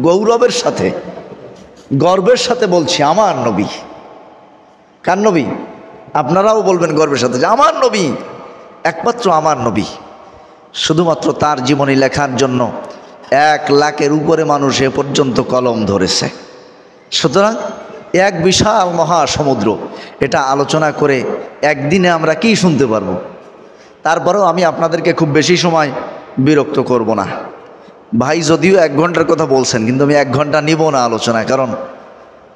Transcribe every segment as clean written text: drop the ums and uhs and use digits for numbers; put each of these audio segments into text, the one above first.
গৌরবের সাথে, গর্বের সাথে বলছি আমার নবী। কার নবী? আপনারাও বলবেন গর্বের সাথে যে আমার নবী, একমাত্র আমার নবী। শুধুমাত্র তার জীবনী লেখার জন্য 1 লাখের উপরে মানুষ এ পর্যন্ত কলম ধরেছে। সুতরাং এক বিশাল মহাসমুদ্র, এটা আলোচনা করে একদিনে আমরা কি শুনতে পারবো? তারপরেও আমি আপনাদেরকে খুব বেশি সময় বিরক্ত করব না। ভাই যদিও 1 ঘন্টার কথা বলছেন, কিন্তু আমি 1 ঘন্টা নিব না আলোচনায়, কারণ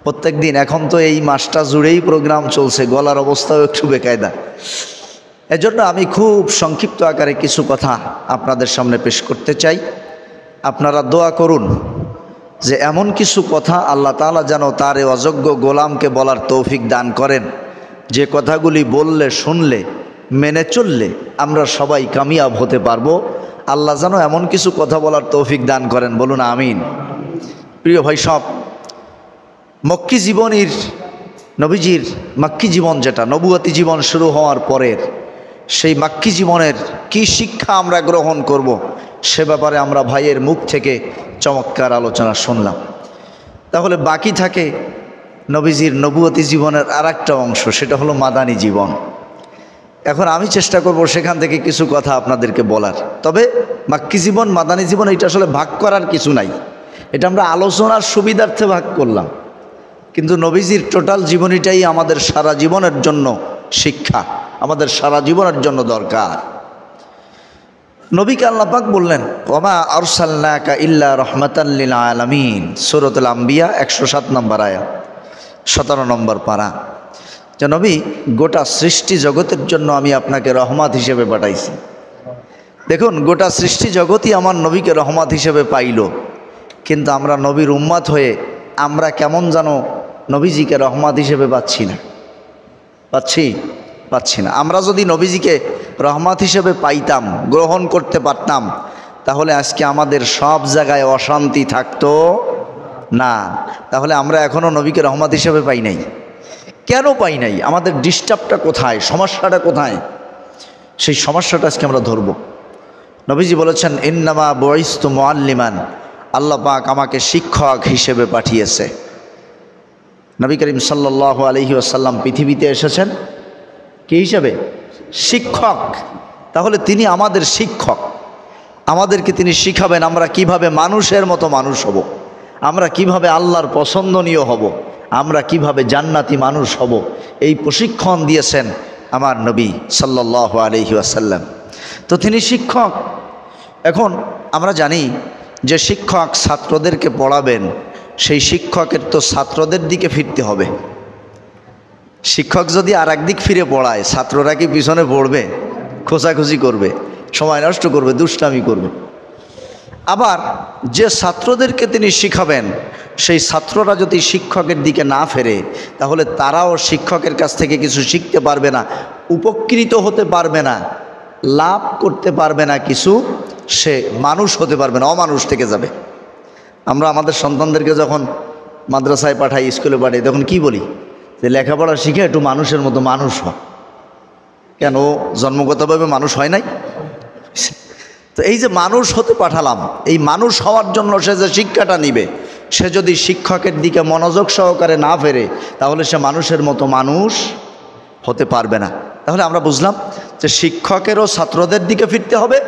প্রত্যেক দিন এখন তো এই মাসটা জুড়েই প্রোগ্রাম চলছে, গলার অবস্থাও একটু বেকায়দা। এজন্য আমি খুব সংক্ষিপ্ত আকারে কিছু কথা আপনাদের সামনে পেশ করতে চাই। আপনারা দোয়া করুন যে এমন কিছু কথা আল্লাহ তাআলা যেন তার এই অযোগ্য গোলামকে বলার তৌফিক দান করেন, যে কথাগুলি বললে, শুনলে, মেনে চললে আমরা সবাই কামিয়াব হতে পারবো। আল্লাহ যেন এমন কিছু কথা বলার তৌফিক দান করেন, বলুন আমিন। প্রিয় ভাই সব, মক্কি জীবনের, নবীজির মাক্কি জীবন, যেটা নবুয়তি জীবন শুরু হওয়ার পরের সেই মাক্কি জীবনের কি শিক্ষা আমরা গ্রহণ করব, সে ব্যাপারে আমরা ভাইয়ের মুখ থেকে চমৎকার আলোচনা শুনলাম। তাহলে বাকি থাকে নবীজির নবুয়তি জীবনের আরেকটা অংশ, সেটা হলো মাদানী জীবন। এখন আমি চেষ্টা করব সেখান থেকে কিছু কথা আপনাদেরকে বলার। তবে মাক্কি জীবন, মাদানী জীবন, এটা আসলে ভাগ করার কিছু নাই, এটা আমরা আলোচনার সুবিধার্থে ভাগ করলাম। কিন্তু নবীজির টোটাল জীবনীটাই আমাদের সারা জীবনের জন্য শিক্ষা, আমাদের সারা জীবনের জন্য দরকার। নবীকে আল্লাহ পাক বললেন, ওমা আরসালনাকা ইল্লা রাহমাতাল লিল আলামিন, সূরাতুল আম্বিয়া 107 নম্বর আয়াত, 17 নম্বর পারা। যে নবী, গোটা সৃষ্টি জগতের জন্য আমি আপনাকে রহমত হিসেবে পাঠাইছি। দেখুন, গোটা সৃষ্টি জগতই আমার নবীকে রহমত হিসেবে পাইল, কিন্তু আমরা নবীর উম্মত হয়ে আমরা কেমন যেন নবীজিকে রহমত হিসেবে পাচ্ছি না। আমরা যদি নবীজিকে রহমত হিসেবে পাইতাম, গ্রহণ করতে পারতাম, তাহলে আজকে আমাদের সব জায়গায় অশান্তি থাকতো না। তাহলে আমরা এখনও নবীকে রহমত হিসেবে পাই নাই। কেন পাই নাই? আমাদের ডিস্টার্বটা কোথায়, সমস্যাটা কোথায়? সেই সমস্যাটা আজকে আমরা ধরব। নবীজি বলেছেন, ইন্নামা বুইস্তু মুআল্লিমান, আল্লাহ পাক আমাকে শিক্ষক হিসেবে পাঠিয়েছে। নবী করিম সাল্লাল্লাহু আলাইহি ওয়াসাল্লাম পৃথিবীতে এসেছেন কি হিসেবে? শিক্ষক। তাহলে তিনি আমাদের শিক্ষক, আমাদেরকে তিনি শিখাবেন আমরা কিভাবে মানুষের মতো মানুষ হব, আমরা কিভাবে আল্লাহর পছন্দনীয় হব, আমরা কিভাবে জান্নাতি মানুষ হব। এই প্রশিক্ষণ দিয়েছেন আমার নবী সাল্লাল্লাহু আলাইহি ওয়াসাল্লাম। তো তিনি শিক্ষক। এখন আমরা জানি যে শিক্ষক ছাত্রদেরকে পড়াবেন, সেই শিক্ষকের তো ছাত্রদের দিকে ফিরতে হবে। শিক্ষক যদি আর একদিক ফিরে পড়ায়, ছাত্ররা কি পিছনে পড়বে? খোঁচাখুচি করবে, সময় নষ্ট করবে, দুষ্টামি করবে। আবার যে ছাত্রদেরকে তিনি শিখাবেন, সেই ছাত্ররা যদি শিক্ষকের দিকে না ফেরে, তাহলে তারাও শিক্ষকের কাছ থেকে কিছু শিখতে পারবে না, উপকৃত হতে পারবে না, লাভ করতে পারবে না কিছু, সে মানুষ হতে পারবে না, অমানুষ থেকে যাবে। আমরা আমাদের সন্তানদেরকে যখন মাদ্রাসায় পাঠাই, স্কুলে পাঠাই, তখন কি বলি? যে লেখাপড়া শিখে একটু মানুষের মতো মানুষ হয়। কেন? জন্মগতভাবে মানুষ হয় নাই? তো এই যে মানুষ হতে পাঠালাম, এই মানুষ হওয়ার জন্য সে যে শিক্ষাটা নিবে, সে যদি শিক্ষকের দিকে মনোযোগ সহকারে না ফেরে, তাহলে সে মানুষের মতো মানুষ হতে পারবে না। তাহলে আমরা বুঝলাম যে শিক্ষকেরও ছাত্রদের দিকে ফিরতে হবে,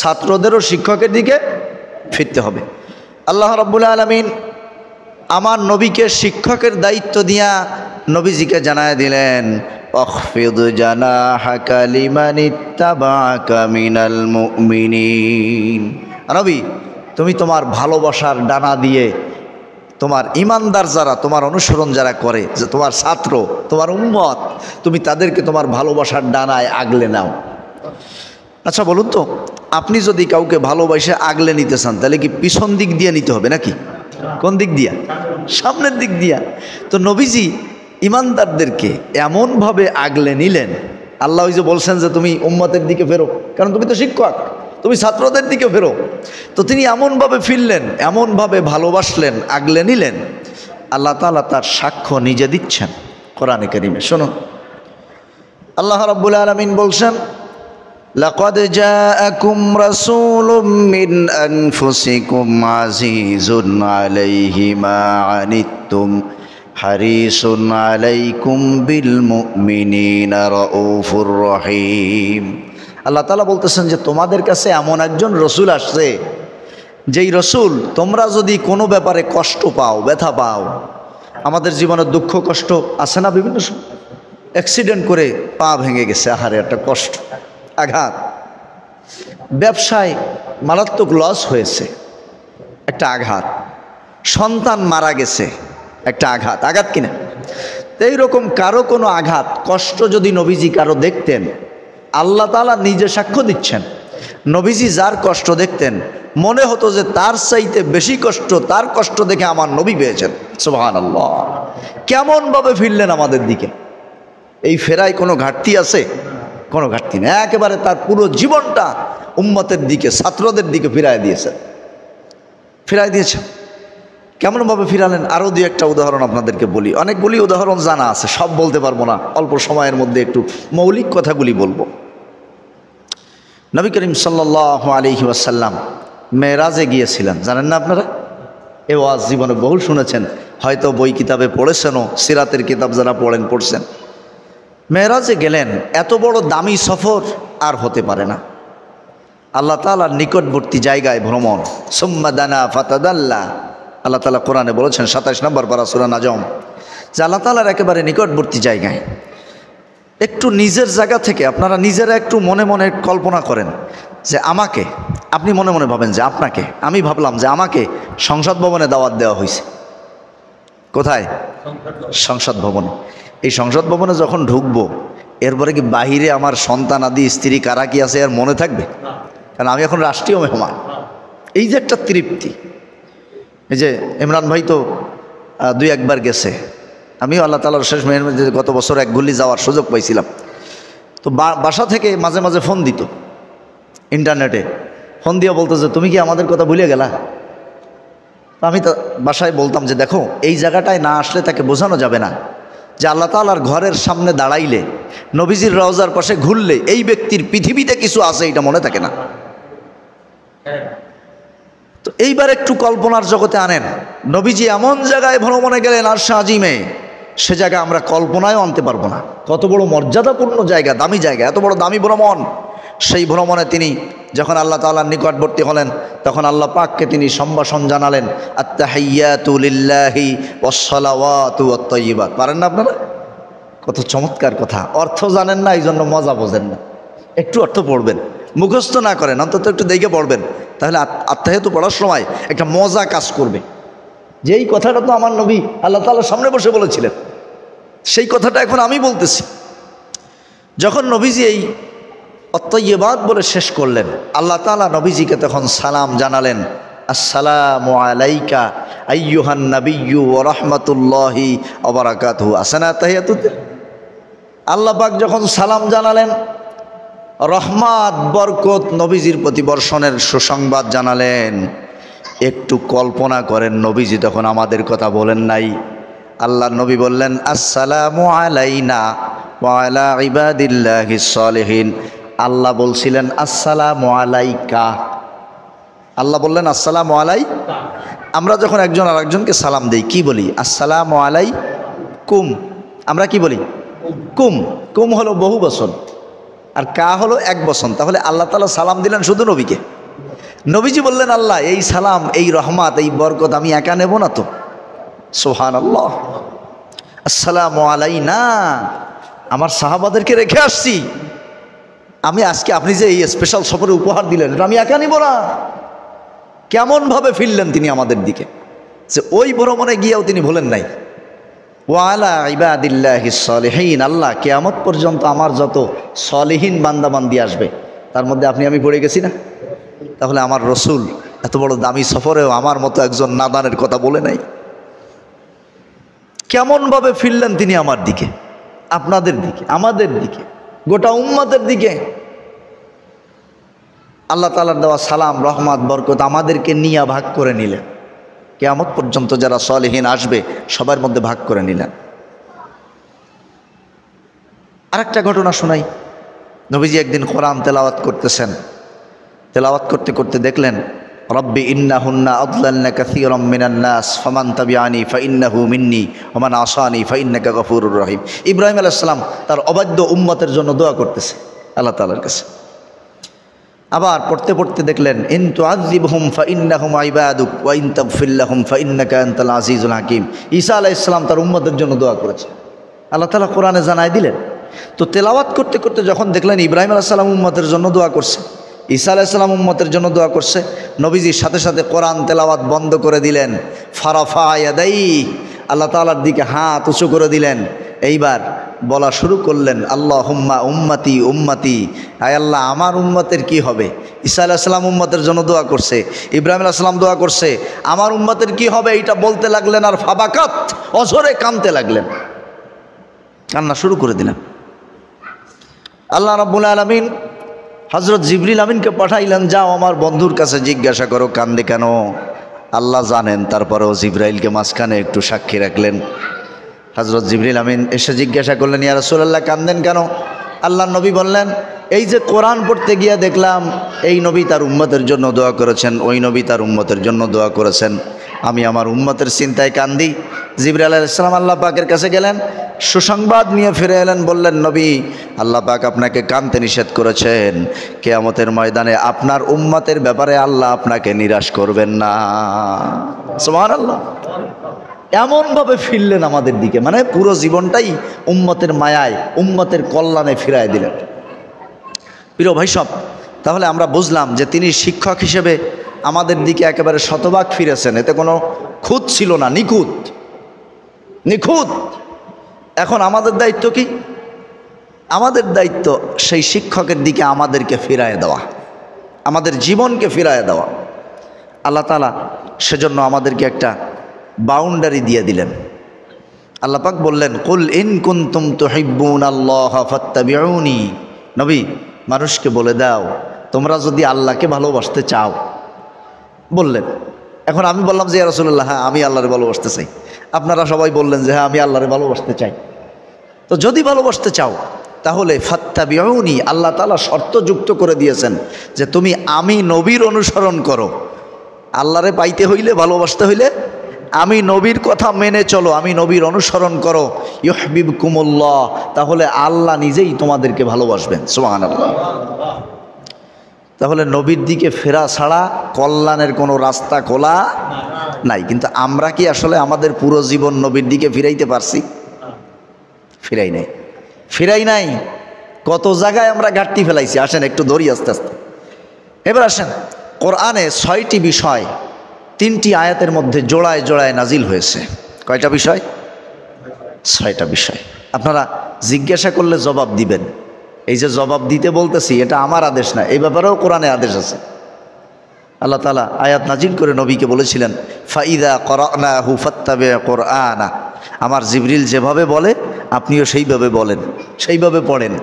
ছাত্রদেরও শিক্ষকের দিকে ফিরতে হবে। আল্লাহ রাব্বুল আলামিন আমার নবীকে শিক্ষকের দায়িত্ব দিয়া নবীজিকে জানায় দিলেন, আখফিদ জানাহাকা লিমানিত্তাবাআকা মিনাল মুমিনিন। নবী, তুমি তোমার ভালোবাসার ডানা দিয়ে তোমার ইমানদার যারা, তোমার অনুসরণ যারা করে, যে তোমার ছাত্র, তোমার উম্মত, তুমি তাদেরকে তোমার ভালোবাসার ডানায় আগলে নাও। আচ্ছা বলুন তো, আপনি যদি কাউকে ভালোবাসে আগলে নিতে চান, তাহলে কি পিছন দিক দিয়ে নিতে হবে নাকি? কোন দিক দিয়া? সামনের দিক দিয়া। তো নবীজি ইমানদারদেরকে এমনভাবে আগলে নিলেন, আল্লাহ ওই যে বলছেন যে তুমি উম্মতের দিকে ফেরো, কারণ তুমি তো শিক্ষক, তুমি ছাত্রদের দিকে ফেরো। তো তিনি এমনভাবে ফিরলেন, এমনভাবে ভালোবাসলেন, আগলে নিলেন। আল্লাহ তাআলা তার সাক্ষ্য নিজে দিচ্ছেন কোরআনে কারীমে। শোনো, আল্লাহ রাব্বুল আলামিন বলছেন, লাকাদ জাআকুম রাসূলুম মিন আনফুসিকুম আজিজুন আলাইহি মা আনিত্তুম হারিসুন আলাইকুম বিল মুমিনিনা রাউফুর রহিম। আল্লাহ তাআলা বলতেছেন যে তোমাদের কাছে এমন একজন রসুল আসছে, যেই রসুল তোমরা যদি কোনো ব্যাপারে কষ্ট পাও, ব্যথা পাও, আমাদের জীবনে দুঃখ কষ্ট আছে না, বিভিন্ন অ্যাক্সিডেন্ট করে পা ভেঙে গেছে, আহারে একটা কষ্ট, আঘাত, ব্যবসায় মারাত্মক লস হয়েছে, একটা আঘাত, সন্তান মারা গেছে, একটা আঘাত, আঘাত কিনা? তো এইরকম কারো কোনো আঘাত কষ্ট যদি নবীজি কারো দেখতেন, আল্লাহ তাআলা নিজে সাক্ষ্য দিচ্ছেন, নবীজি যার কষ্ট দেখতেন মনে হতো যে তার চাইতে বেশি কষ্ট, তার কষ্ট দেখে আমার নবী পেয়েছেন। সুবহানাল্লাহ। কেমনভাবে ফিরলেন আমাদের দিকে? এই ফেরায় কোনো ঘাটতি আছে? কোনো ঘাটতি নেই। একেবারে তার পুরো জীবনটা উম্মতের দিকে, ছাত্রদের দিকে ফিরায় দিয়েছেন, ফিরায় দিয়েছেন। কেমনভাবে ফিরালেন? আরও দুই একটা উদাহরণ আপনাদেরকে বলি। অনেকগুলি উদাহরণ জানা আছে, সব বলতে পারবো না, অল্প সময়ের মধ্যে একটু মৌলিক কথাগুলি বলবো। নবী করিম সাল্লাল্লাহু আলাইহি ওয়াসাল্লাম মেরাজে গিয়েছিলেন, জানেন না আপনারা? এ ওয়াজ জীবনে বহুল শুনেছেন, হয়তো বই কিতাবে পড়েছেনও, সিরাতের কিতাব যারা পড়ছেন। মেরাজে গেলেন, এত বড় দামি সফর আর হতে পারে না। আল্লাহ তাআলার নিকটবর্তী জায়গায় ভ্রমণ, সুম্মা দানা ফাতাদাল্লা, আল্লাহ তাআলা কোরআনে বলেছেন 27 নম্বর পারা সূরা নাজম, যে আল্লাহ তাআলার একেবারে নিকটবর্তী জায়গায়। একটু নিজের জায়গা থেকে আপনারা নিজেরা একটু মনে মনে কল্পনা করেন যে আমাকে, আপনি মনে মনে ভাবেন যে আপনাকে, আমি ভাবলাম যে আমাকে সংসদ ভবনে দাওয়াত দেওয়া হয়েছে। কোথায়? সংসদ ভবনে। এই সংসদ ভবনে যখন ঢুকবো, এরপরে কি বাহিরে আমার সন্তান আদি স্ত্রী কারা কি আছে আর মনে থাকবে? কারণ আমি এখন রাষ্ট্রীয় মেহমান। এই যে একটা তৃপ্তি, এই যে ইমরান ভাই তো 2-1 বার গেছে, আমিও আল্লাহ তাআলার শেষ মেহরবানিতে গত বছর এক গুলি যাওয়ার সুযোগ পাইছিলাম। তো বাসা থেকে মাঝে মাঝে ফোন দিত, ইন্টারনেটে ফোন দিয়ে বলতো যে তুমি কি আমাদের কথা ভুলে গেলা? আমি তো বাসায় বলতাম যে দেখো, এই জায়গাটায় না আসলে তাকে বোঝানো যাবে না যে আল্লাহ তাআলার ঘরের সামনে দাঁড়াইলে, নবীজির রওজার পাশে ঘুরলে এই ব্যক্তির পৃথিবীতে কিছু আছে, এটা মনে থাকে না। তো এইবার একটু কল্পনার জগতে আনেন, নবীজি এমন জায়গায় ভ্রমণে গেলেন আরশে আজিমে, সে জায়গা আমরা কল্পনায়ও আনতে পারবো না। কত বড় মর্যাদাপূর্ণ জায়গা, দামি জায়গা, এত বড় দামি ভ্রমণ। সেই ভ্রমণে তিনি যখন আল্লাহ তাআলার নিকটবর্তী হলেন, তখন আল্লাহ পাককে তিনি সম্ভাষণ জানালেন, আত্তাহিয়াতু লিল্লাহি ওয়াসসালাওয়াতু ওয়াত-তাইয়্যিবাত। পারেন না আপনারা? কত চমৎকার কথা। অর্থ জানেন না, এই জন্য মজা বোঝেন না। একটু অর্থ পড়বেন, মুখস্থ না করেন, অন্তত একটু দেখে পড়বেন, তাহলে আত্তাহিয়াতু পড়ার সময় একটা মজা কাজ করবে। যেই কথাটা তো আমার নবী আল্লাহ তাআলার সামনে বসে বলেছিলেন, সেই কথাটা এখন আমি বলতেছি। যখন নবীজি এই অত্তয়্যিবাত বলে শেষ করলেন, আল্লাহ তাআলা নবীজিকে তখন সালাম জানালেন, আসসালামু আলাইকা আইয়ুহান নাবিয়্যু ওয়া রাহমাতুল্লাহি ওয়া বারাকাতুহু। আসনা তাহিয়াতুতে আল্লাহ পাক যখন সালাম জানালেন, রহমত বরকত নবীজির প্রতি বর্ষণের সুসংবাদ জানালেন, একটু কল্পনা করেন নবীজি তখন আমাদের কথা বলেন নাই। আল্লাহর নবী বললেন, আসসালামু আলাইনা ওয়া আলা ইবাদিল্লাহিস সালিহিন। আল্লাহ বলছিলেন আসসালামু আলাইকা, আল্লাহ বললেন আসসালামু আলাইকা। আমরা যখন একজন আরেকজনকে সালাম দেই কি বলি? আসসালামু আলাইকুম। আমরা কি বলি? কুম। কুম হলো বহু বচন আর কা হলো এক বচন। তাহলে আল্লাহ তাআলা সালাম দিলেন শুধু নবীকে। নবীজি বললেন, আল্লাহ এই সালাম, এই রহমত, এই বরকত আমি একা নেব না তো। সুবহানাল্লাহ। আসসালামু আলাইনা, আমার সাহাবাদেরকে রেখে আসছি আমি, আজকে আপনি যে এই স্পেশাল সফরে উপহার দিলেন, এটা আমি একা নিব না। কেমনভাবে ফিরলেন তিনি আমাদের দিকে, যে ওই ভ্রমণে গিয়েও তিনি ভুলেন নাই। ওয়া আলা ইবাদিল্লাহিস সালিহিন, আল্লাহ কিয়ামত পর্যন্ত আমার যত সলিহিন বান্দাবান্দি আসবে তার মধ্যে আপনি আমি পড়ে গেছি না। তাহলে আমার রসুল এত বড় দামি সফরেও আমার মতো একজন নাদানের কথা বলে নাই। কেমনভাবে ফিরলেন তিনি আমার দিকে, আপনাদের দিকে, আমাদের দিকে, গোটা উম্মতের দিকে। আল্লাহ তাআলার দেওয়া সালাম, রহমত, বরকত আমাদেরকে নিয়ে ভাগ করে নিলেন। কিয়ামত পর্যন্ত যারা সলিহিন আসবে সবার মধ্যে ভাগ করে নিলেন। আরেকটা ঘটনা শোনাই। নবীজি একদিন কোরআন তেলাওয়াত করতেছেন, তেলাওয়াত করতে করতে দেখলেন রব্বি ইন্নাহুন্না আদলালনা কাসীরাম মিনান নাস ফামান তাবিআনি ফাইন্নাহু মিন্নি ওয়া মান আসানি ফাইন্নাকা গফুরুর রহিম। ইব্রাহিম আলাইহিস সালাম তার অবাধ্য উম্মতের জন্য দোয়া করতেছে আল্লাহ তাআলার কাছে। আবার পড়তে পড়তে দেখলেন ইন তুআযিবহুম ফাইন্নাহুম ইবাদুক ওয়া ইন তাগফির লাহুম ফাইন্নাকা আনতাল আজিজুল হাকীম। ঈসা আলাইহিস সালাম তার উম্মতের জন্য দোয়া করেছে, আল্লাহ তাআলা কোরআনে জানায় দিলেন। তো তেলাওয়াত করতে করতে যখন দেখলেন ইব্রাহিম আলাইহিস সালাম উম্মতের জন্য দোয়া করছে, ঈসা আলাইহিস সালাম উম্মতের জন্য দোয়া করছে, নবীজির সাথে সাথে কোরআন তেলাওয়াত বন্ধ করে দিলেন। ফারাফা ইয়াদাই, আল্লাহ তাআলার দিকে হাত উঁচু করে দিলেন। এইবার বলা শুরু করলেন আল্লাহুম্মা উম্মতি উম্মতি, আয় আল্লাহ আমার উম্মতের কি হবে। ঈসা আলাইহিস সালাম উম্মতের জন্য দোয়া করছে, ইব্রাহিম আলাইহিস সালাম দোয়া করছে, আমার উম্মতের কি হবে এইটা বলতে লাগলেন। আর ফাবাকাত, অঝরে কাঁদতে লাগলেন, কান্না শুরু করে দিলেন। আল্লাহ রাব্বুল আলামিন হযরত জিবরিল আমিনকে পাঠাইলেন, যাও আমার বন্ধুর কাছে জিজ্ঞাসা করো কান্দে কেন। আল্লাহ জানেন, তারপরেও জিবরাইলকে মাঝখানে একটু সাক্ষী রাখলেন। হযরত জিবরিল আমিন এসে জিজ্ঞাসা করলেন, ইয়া রাসূলুল্লাহ কান্দেন কেন? আল্লাহর নবী বললেন, এই যে কোরআন পড়তে গিয়ে দেখলাম এই নবী তার উম্মতের জন্য দোয়া করেছেন, ওই নবী তার উম্মতের জন্য দোয়া করেছেন, আমি আমার উম্মতের চিন্তায় কান্দি। জিবরাইল আলাইহিস সালাম আল্লাহ পাকের কাছে গেলেন, সুসংবাদ নিয়ে ফিরে এলেন, বললেন নবী আল্লাহ পাক আপনাকে কাঁদতে নিষেধ করেছেন, কিয়ামতের ময়দানে আপনার উম্মতের ব্যাপারে আল্লাহ আপনাকে নিরাশ করবেন না। সুবহানাল্লাহ। এমনভাবে ফিরলেন আমাদের দিকে, মানে পুরো জীবনটাই উম্মতের মায়ায় উম্মতের কল্যাণে ফিরায় দিলেন। প্রিয় ভাই সব, তাহলে আমরা বুঝলাম যে তিনি শিক্ষক হিসেবে আমাদের দিকে একেবারে শতভাগ ফিরেছেন, এতে কোনো খুঁত ছিল না, নিখুঁত নিখুঁত। এখন আমাদের দায়িত্ব কি? আমাদের দায়িত্ব সেই শিক্ষকের দিকে আমাদেরকে ফিরায় দেওয়া, আমাদের জীবনকে ফিরায় দেওয়া। আল্লাহ তাআলা সেজন্য আমাদেরকে একটা বাউন্ডারি দিয়ে দিলেন। আল্লাহ পাক বললেন, কুল ইন কুনতুম তুহিব্বুনাল্লাহ ফাত্তাবিউনি। নবী মানুষকে বলে দাও, তোমরা যদি আল্লাহকে ভালোবাসতে চাও। বললেন। এখন আমি বললাম যে ইয়া রাসূলুল্লাহ, হ্যাঁ আমি আল্লাহরে ভালোবাসতে চাই। আপনারা সবাই বললেন যে হ্যাঁ আমি আল্লাহরে ভালোবাসতে চাই। তো যদি ভালোবাসতে চাও তাহলে ফাত্তাবিউনি, আল্লাহ তাআলা শর্ত যুক্ত করে দিয়েছেন যে তুমি আমি নবীর অনুসরণ করো। আল্লাহরে পাইতে হইলে, ভালোবাসতে হইলে আমি নবীর কথা মেনে চলো, আমি নবীর অনুসরণ করো। ইউহিব্বুকুমুল্লাহ, তাহলে আল্লাহ নিজেই তোমাদেরকে ভালোবাসবেন। সুবহানাল্লাহ। তাহলে নবীর দিকে ফেরা ছাড়া কল্যাণের কোনো রাস্তা খোলা নাই। কিন্তু আমরা কি আসলে আমাদের পুরো জীবন নবীর দিকে ফিরাইতে পারছি? ফিরাই নাই, ফিরাই নাই। কত জায়গায় আমরা ঘাটতি ফেলাইছি। আসেন একটু ধরি আস্তে আস্তে। এবার আসেন, কোরআনে 6টি বিষয় 3টি আয়াতের মধ্যে জোড়ায় জোড়ায় নাজিল হয়েছে। কয়টা বিষয়? 6টা বিষয়। আপনারা জিজ্ঞাসা করলে জবাব দিবেন। এই যে জবাব দিতে বলতেছি, এটা আমার আদেশ না, এই ব্যাপারেও কোরআনে আদেশ আছে। আল্লাহ তাআলা আয়াত নাজিল করে নবীকে বলেছিলেন, ফাইদা করানাহু ফাত্তাবি' কুরআনা। আমার জিবরিল যেভাবে বলে আপনিও সেইভাবে বলেন, সেইভাবে পড়েন,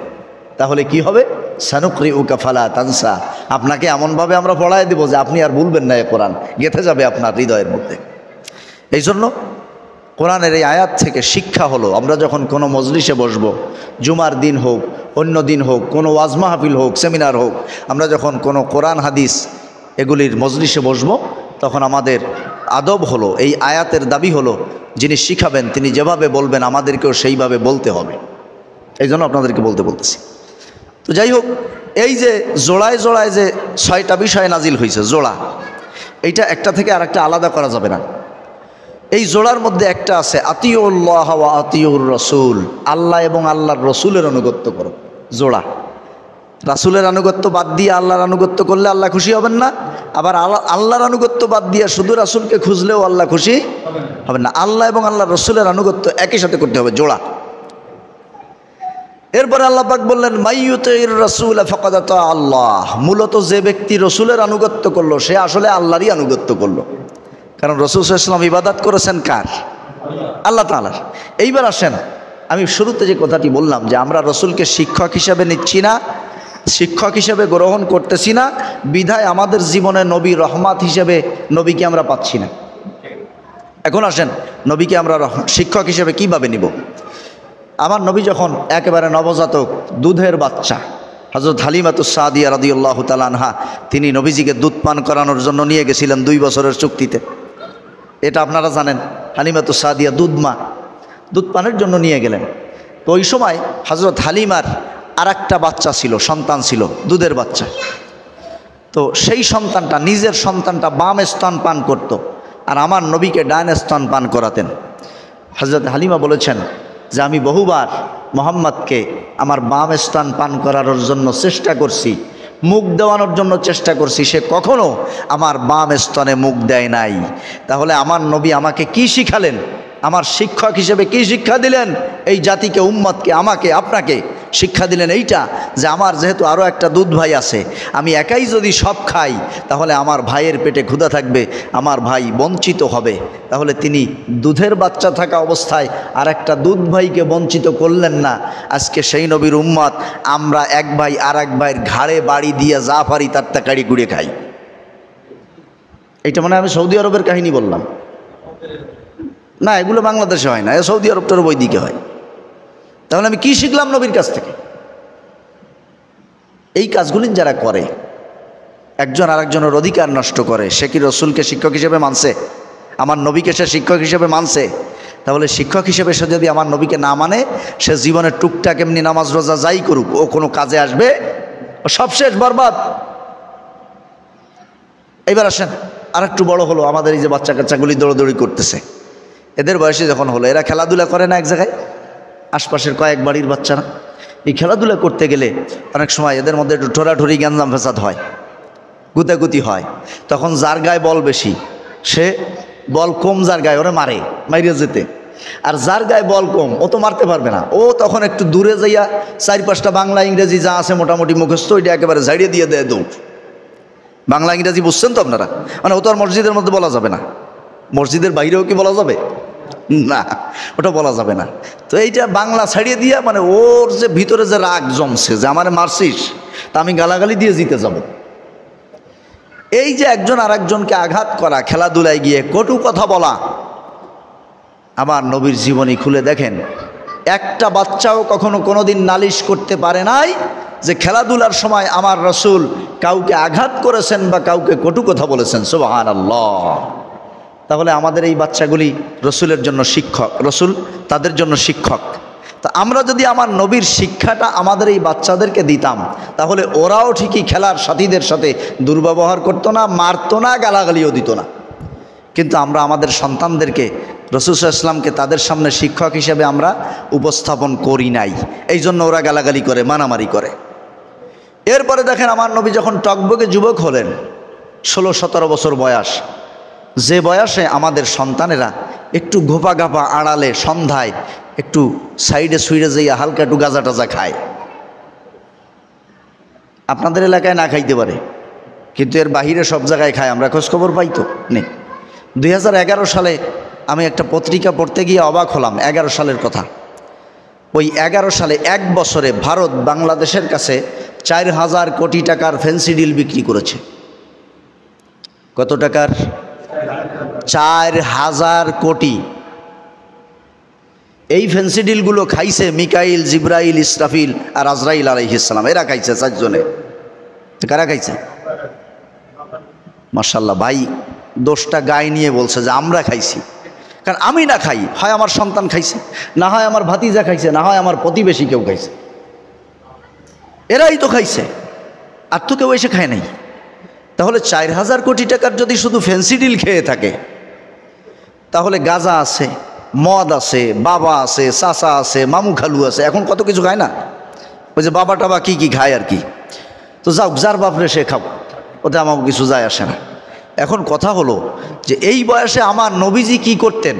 তাহলে কি হবে? সানুকরিউকা ফালা তানসা। আপনাকে এমনভাবে আমরা পড়ায় দেব যে আপনি আর ভুলবেন না, এ কোরআন গেঁথে যাবে আপনার হৃদয়ের মধ্যে। এই জন্য কোরআনের এই আয়াত থেকে শিক্ষা হলো, আমরা যখন কোনো মজলিসে বসব, জুমার দিন হোক, অন্য দিন হোক, কোনো ওয়াজ মাহফিল হোক, সেমিনার হোক, আমরা যখন কোনো কোরআন হাদিস এগুলির মজলিসে বসবো, তখন আমাদের আদব হলো, এই আয়াতের দাবি হলো, যিনি শিখাবেন তিনি যেভাবে বলবেন আমাদেরকেও সেইভাবে বলতে হবে। এই জন্য আপনাদেরকে বলতেছি। তো যাই হোক, এই যে জোড়ায় জোড়ায় যে 6টা বিষয় নাজিল হয়েছে, জোড়া, এইটা একটা থেকে আর একটা আলাদা করা যাবে না। এই জোড়ার মধ্যে একটা আছে আতিউল্লাহ ওয়া আতিউর রাসূল, আল্লাহ এবং আল্লাহর রসুলের আনুগত্য করো। জোড়া, রাসূলের আনুগত্য বাদ দিয়ে আল্লাহর আনুগত্য করলে আল্লাহ খুশি হবেন না, আবার আল্লাহর আনুগত্য বাদ দিয়ে শুধু রাসূলকে খুঁজলেও আল্লাহ খুশি হবেন না। আল্লাহ এবং আল্লাহর রসুলের আনুগত্য একই সাথে করতে হবে, জোড়া। এরপরে আল্লাহ পাক বললেন, মাইয়ুতির রাসূল ফাকাদ আতা আল্লাহ। মূলত যে ব্যক্তি রসুলের আনুগত্য করলো সে আসলে আল্লাহরই আনুগত্য করলো, কারণ রাসূল সাল্লাল্লাহু আলাইহি ওয়াসাল্লাম ইবাদত করেছেন কার? আল্লাহ তাআলার। এইবার আসেন, আমি শুরুতে যে কথাটি বললাম যে আমরা রসুলকে শিক্ষক হিসাবে নিচ্ছি না, শিক্ষক হিসেবে গ্রহণ করতেছি না, বিধায় আমাদের জীবনে নবী রহমত হিসেবে নবীকে আমরা পাচ্ছি না। এখন আসেন, নবীকে আমরা শিক্ষক হিসেবে কীভাবে নিব? আমার নবী যখন একেবারে নবজাতক, দুধের বাচ্চা, হযরত হালিমাতুস সাদিয়া রাদিয়াল্লাহু তাআলা আনহা তিনি নবীজিকে দুধ পান করানোর জন্য নিয়ে গেছিলেন 2 বছরের চুক্তিতে। এটা আপনারা জানেন, হালিমাতুস সাদিয়া দুধ পানের জন্য নিয়ে গেলেন। তো ওই সময় হযরত হালিমার আরেকটা বাচ্চা ছিল, সন্তান ছিল, দুধের বাচ্চা। তো সেই সন্তানটা, নিজের সন্তানটা বাম স্তন পান করত, আর আমার নবীকে ডান স্তন পান করাতেন। হযরত হালিমা বলেছেন যে আমি বহুবার মুহাম্মদকে আমার বাম স্তন পান করানোর জন্য চেষ্টা করছি, মুখ দেওয়ানোর জন্য চেষ্টা করছি, সে কখনো আমার বাম স্তনে মুখ দেয় নাই। তাহলে আমার নবী আমাকে কি শিখালেন, আমার শিক্ষক হিসেবে কি শিক্ষা দিলেন? এই জাতিকে, উম্মতকে, আমাকে, আপনাকে শিক্ষা দিলেন এইটা যে আমার যেহেতু আরও একটা দুধ ভাই আছে, আমি একাই যদি সব খাই তাহলে আমার ভাইয়ের পেটে ক্ষুধা থাকবে, আমার ভাই বঞ্চিত হবে। তাহলে তিনি দুধের বাচ্চা থাকা অবস্থায় আর একটা দুধ ভাইকে বঞ্চিত করলেন না। আজকে সেই নবীর উম্মত আমরা এক ভাই আর এক ভাইয়ের ঘাড়ে বাড়ি দিয়ে যা পারি তার তাকাড়ি গুড়ে খাই। এইটা মানে আমি সৌদি আরবের কাহিনী বললাম না, এগুলো বাংলাদেশে হয় না, সৌদি আরবটার ওই দিকে হয়। তাহলে আমি কি শিখলাম নবীর কাছ থেকে? এই কাজগুলি যারা করে, একজন আরেকজনের অধিকার নষ্ট করে, সে কি রসুলকে শিক্ষক হিসেবে মানছে? আমার নবীকে সে শিক্ষক হিসেবে মানছে? তাহলে শিক্ষক হিসেবে সে যদি আমার নবীকে না মানে, সে জীবনের টুকটাক এমনি নামাজ রোজা যাই করুক, ও কোনো কাজে আসবে? ও সব শেষ, বরবাদ। এবার আসেন, আর একটু বড় হলো, আমাদের এই যে বাচ্চা কাচ্চাগুলি দৌড়দৌড়ি করতেছে, এদের বয়সে যখন হলো, এরা খেলাধুলা করে না এক জায়গায়, আশপাশের কয়েক বাড়ির বাচ্চারা। এই খেলাধুলা করতে গেলে অনেক সময় এদের মধ্যে একটু ঠোরাঠুরি, গ্যাঞ্জাম ফেসাদ হয়, গুতাগুতি হয়। তখন যার গায়ে বল বেশি, সে বল কম যার গায়ে, ওরে মারিয়ে যেতে। আর যার গায়ে বল কম, ও তো মারতে পারবে না, ও তখন একটু দূরে যাইয়া 4-5টা বাংলা ইংরেজি যা আছে মোটামুটি মুখস্থ, ওইটা একেবারে ঝাড়িয়ে দিয়ে দেয় দৌড়। বাংলা ইংরেজি বুঝছেন তো আপনারা? মানে ও তো আর মসজিদের মধ্যে বলা যাবে না, মসজিদের বাইরেও কি বলা যাবে? না, ওটা বলা যাবে না। তো এইটা বাংলা ছাড়িয়ে দিয়া, মানে ওর যে ভিতরে যে রাগ জমছে যে আমারে মারছিস, তা আমি গালাগালি দিয়ে জিতে যাব। এই যে একজন আর একজনকে আঘাত করা, খেলাধুলায় গিয়ে কটু কথা বলা, আমার নবীর জীবনী খুলে দেখেন, একটা বাচ্চাও কখনো কোনোদিন নালিশ করতে পারে নাই যে খেলাধুলার সময় আমার রসুল কাউকে আঘাত করেছেন বা কাউকে কটু কথা বলেছেন। সুবহানাল্লাহ। তাহলে আমাদের এই বাচ্চাগুলি রসুলের জন্য শিক্ষক, রসুল তাদের জন্য শিক্ষক। তা আমরা যদি আমার নবীর শিক্ষাটা আমাদের এই বাচ্চাদেরকে দিতাম, তাহলে ওরাও ঠিকই খেলার সাথীদের সাথে দুর্ব্যবহার করতো না, মারতো না, গালাগালিও দিত না। কিন্তু আমরা আমাদের সন্তানদেরকে, রাসূল সাল্লাল্লাহু আলাইহি ওয়াসাল্লামকে তাদের সামনে শিক্ষক হিসেবে আমরা উপস্থাপন করি নাই, এই জন্য ওরা গালাগালি করে, মারামারি করে। এরপরে দেখেন, আমার নবী যখন টকবকে যুবক হলেন, 16-17 বছর বয়স, যে বয়সে আমাদের সন্তানেরা একটু ঘোপা ঘাপা আড়ালে সন্ধ্যায় একটু সাইডে সুইডে যাইয়া হালকা একটু গাঁজা টাজা খায়। আপনাদের এলাকায় না খাইতে পারে, কিন্তু এর বাহিরে সব জায়গায় খায়, আমরা খোঁজখবর পাই তো নেই। 2011 সালে আমি একটা পত্রিকা পড়তে গিয়ে অবাক হলাম, 11 সালের কথা। ওই 11 সালে এক বছরে ভারত বাংলাদেশের কাছে 4000 কোটি টাকার ফেন্সিডিল বিক্রি করেছে। কত টাকার? 4000 কোটি। এই ফেন্সিডিলগুলো খাইছে মিকাইল, জিব্রাইল, ইসরাফিল আর আজরাইল আলাইহিস সালাম, এরা খাইছে 4 জনে। কারা খাইছে? মাশাআল্লাহ। ভাই দোষটা গায়ে নিয়ে বলছে যে আমরা খাইছি, কারণ আমি না খাই, হয় আমার সন্তান খাইছে, না হয় আমার ভাতিজা খাইছে, না হয় আমার প্রতিবেশী কেউ খাইছে, এরাই তো খাইছে, আর তো কেউ এসে খায় নাই। তাহলে 4000 কোটি টাকার যদি শুধু ফেন্সিডিল খেয়ে থাকে, তাহলে গাঁজা আছে, মদ আছে, বাবা আছে, চাচা আছে, মামু খালু আছে, এখন কত কিছু খায় না? ওই যে বাবা টাবা কি কি খায় আর কি। তো যাও, যার বাপরে সে খাও, ওতে আমাকে কিছু যায় আসে না। এখন কথা হলো যে এই বয়সে আমার নবীজি কি করতেন,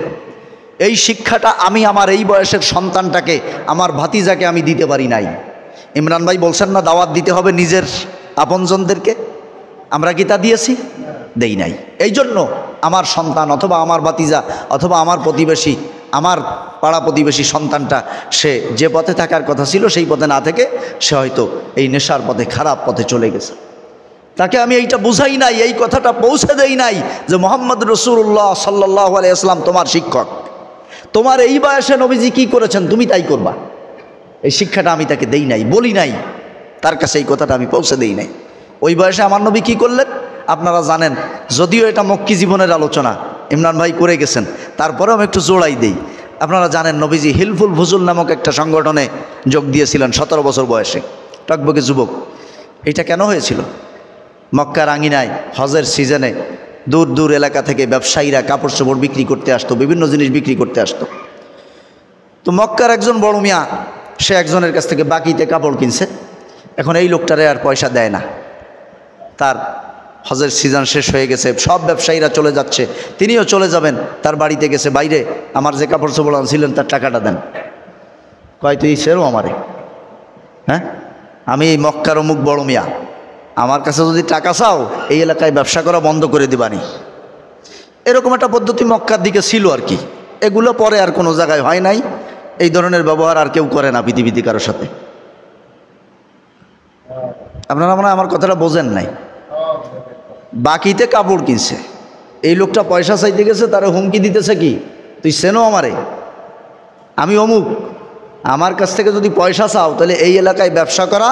এই শিক্ষাটা আমি আমার এই বয়সের সন্তানটাকে, আমার ভাতিজাকে আমি দিতে পারি নাই। ইমরান ভাই বলছেন না দাওয়াত দিতে হবে নিজের আপনজনদেরকে, আমরা কি তা দিয়েছি? দেই নাই। এই জন্য আমার সন্তান অথবা আমার ভাতিজা অথবা আমার প্রতিবেশী, আমার পাড়া প্রতিবেশী সন্তানটা সে যে পথে থাকার কথা ছিল সেই পথে না থেকে সে হয়তো এই নেশার পথে, খারাপ পথে চলে গেছে। তাকে আমি এইটা বুঝাই নাই, এই কথাটা পৌঁছে দেই নাই যে মুহাম্মদ রাসূলুল্লাহ সাল্লাল্লাহু আলাইহি ওয়াসাল্লাম তোমার শিক্ষক, তোমার এই বয়সে নবীজি কি করেছেন তুমি তাই করবা। এই শিক্ষাটা আমি তাকে দেই নাই, বলি নাই। তার কাছে এই কথাটা আমি পৌঁছে দিই নাই। ওই বয়সে আমার নবী কী করলেন আপনারা জানেন, যদিও এটা মক্কি জীবনের আলোচনা, ইমরান ভাই করে গেছেন, তারপরেও আমি একটু জোড়াই দেই। আপনারা জানেন নবীজি হিলফুল ফুজুল নামক একটা সংগঠনে যোগ দিয়েছিলেন 17 বছর বয়সে, টকবকে যুবক। এটা কেন হয়েছিল? মক্কার আঙিনায় হজের সিজনে দূর দূর এলাকা থেকে ব্যবসায়ীরা কাপড় চোপড় বিক্রি করতে আসতো, বিভিন্ন জিনিস বিক্রি করতে আসতো। তো মক্কার একজন বড় মিয়া, সে একজনের কাছ থেকে বাকিতে কাপড় কিনছে। এখন এই লোকটারে আর পয়সা দেয় না, তার হজের সিজন শেষ হয়ে গেছে, সব ব্যবসায়ীরা চলে যাচ্ছে, তিনিও চলে যাবেন। তার বাড়িতে গেছে, বাইরে আমার যে কাপড় চোপড় আনছিলেন তার টাকাটা দেন। কয় তুই সেরও আমারে, হ্যাঁ আমি এই মক্কার অমুক বড় মিয়া, আমার কাছে যদি টাকা চাও এই এলাকায় ব্যবসা করা বন্ধ করে দিবানি। এরকম একটা পদ্ধতি মক্কার দিকে ছিল আর কি। এগুলো পরে আর কোনো জায়গায় হয় নাই, এই ধরনের ব্যবহার আর কেউ করে না পৃথিবীতে কারোর সাথে। আপনারা মনে হয় আমার কথাটা বোঝেন নাই। বাকিতে কাপড় কিনছে, এই লোকটা পয়সা চাইতে গেছে, তারা হুমকি দিতেছে কি, তুই চেনো আমারে, আমি অমুক, আমার কাছ থেকে যদি পয়সা চাও তাহলে এই এলাকায় ব্যবসা করা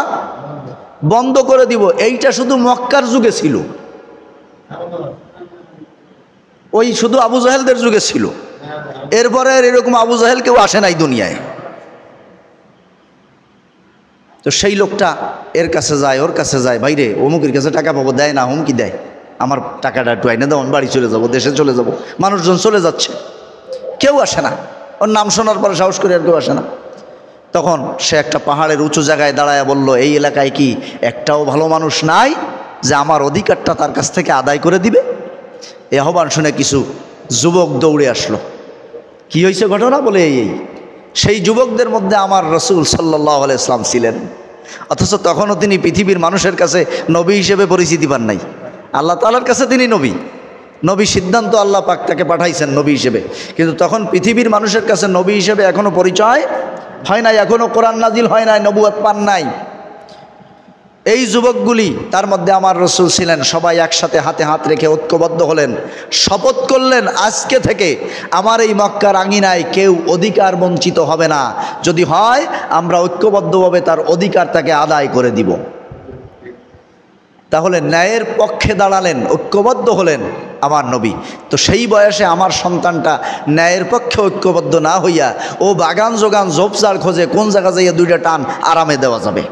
বন্ধ করে দিব। এইটা শুধু মক্কার যুগে ছিল, ওই শুধু আবু জাহেলদের যুগে ছিল। এরপরে এরকম আবু জাহেল কেউ আসে নাই দুনিয়ায়। তো সেই লোকটা এর কাছে যায়, ওর কাছে যায়, ভাইরে অমুকের কাছে টাকা পাবো, দেয় না, হুমকি দেয়, আমার টাকাটা একটু আইনে দাও, আমি বাড়ি চলে যাব, দেশে চলে যাব। মানুষজন চলে যাচ্ছে, কেউ আসে না, ওর নাম শোনার পরে সাহস করে আর কেউ আসে না। তখন সে একটা পাহাড়ের উঁচু জায়গায় দাঁড়ায় বলল, এই এলাকায় কি একটাও ভালো মানুষ নাই যে আমার অধিকারটা তার কাছ থেকে আদায় করে দিবে? এই আহ্বান শুনে কিছু যুবক দৌড়ে আসলো। কি হয়েছে ঘটনা? বলে এই সেই যুবকদের মধ্যে আমার রসুল সাল্লাল্লাহু আলাইহি ওয়াসাল্লাম ছিলেন। অথচ তখনও তিনি পৃথিবীর মানুষের কাছে নবী হিসেবে পরিচিতি পান নাই। আল্লাহ তাআলার কাছে তিনি নবী, নবী সিদ্ধান্ত আল্লাহ পাক তাকে পাঠাইছেন নবী হিসেবে, কিন্তু তখন পৃথিবীর মানুষের কাছে নবী হিসেবে এখনও পরিচয় হয় নাই, এখনও কোরআন নাজিল হয় নাই, নবুয়ত পান নাই। এই যুবকগুলি, তার মধ্যে আমার রসুল ছিলেন, সবাই একসাথে হাতে হাত রেখে ঐক্যবদ্ধ হলেন, শপথ করলেন আজকে থেকে আমার এই মক্কার আঙিনায় কেউ অধিকার বঞ্চিত হবে না, যদি হয় আমরা ঐক্যবদ্ধভাবে তার অধিকার তাকে আদায় করে দিব। তাহলে ন্যায়ের পক্ষে দাঁড়ালেন, ঐক্যবদ্ধ হলেন আমার নবী। তো সেই বয়সে আমার সন্তানটা ন্যায়ের পক্ষে ঐক্যবদ্ধ না হইয়া ও বাগান জোগান ঝোপঝাড় খোঁজে কোন জায়গা যাইয়া দুইটা টান আরামে দেওয়া যাবে।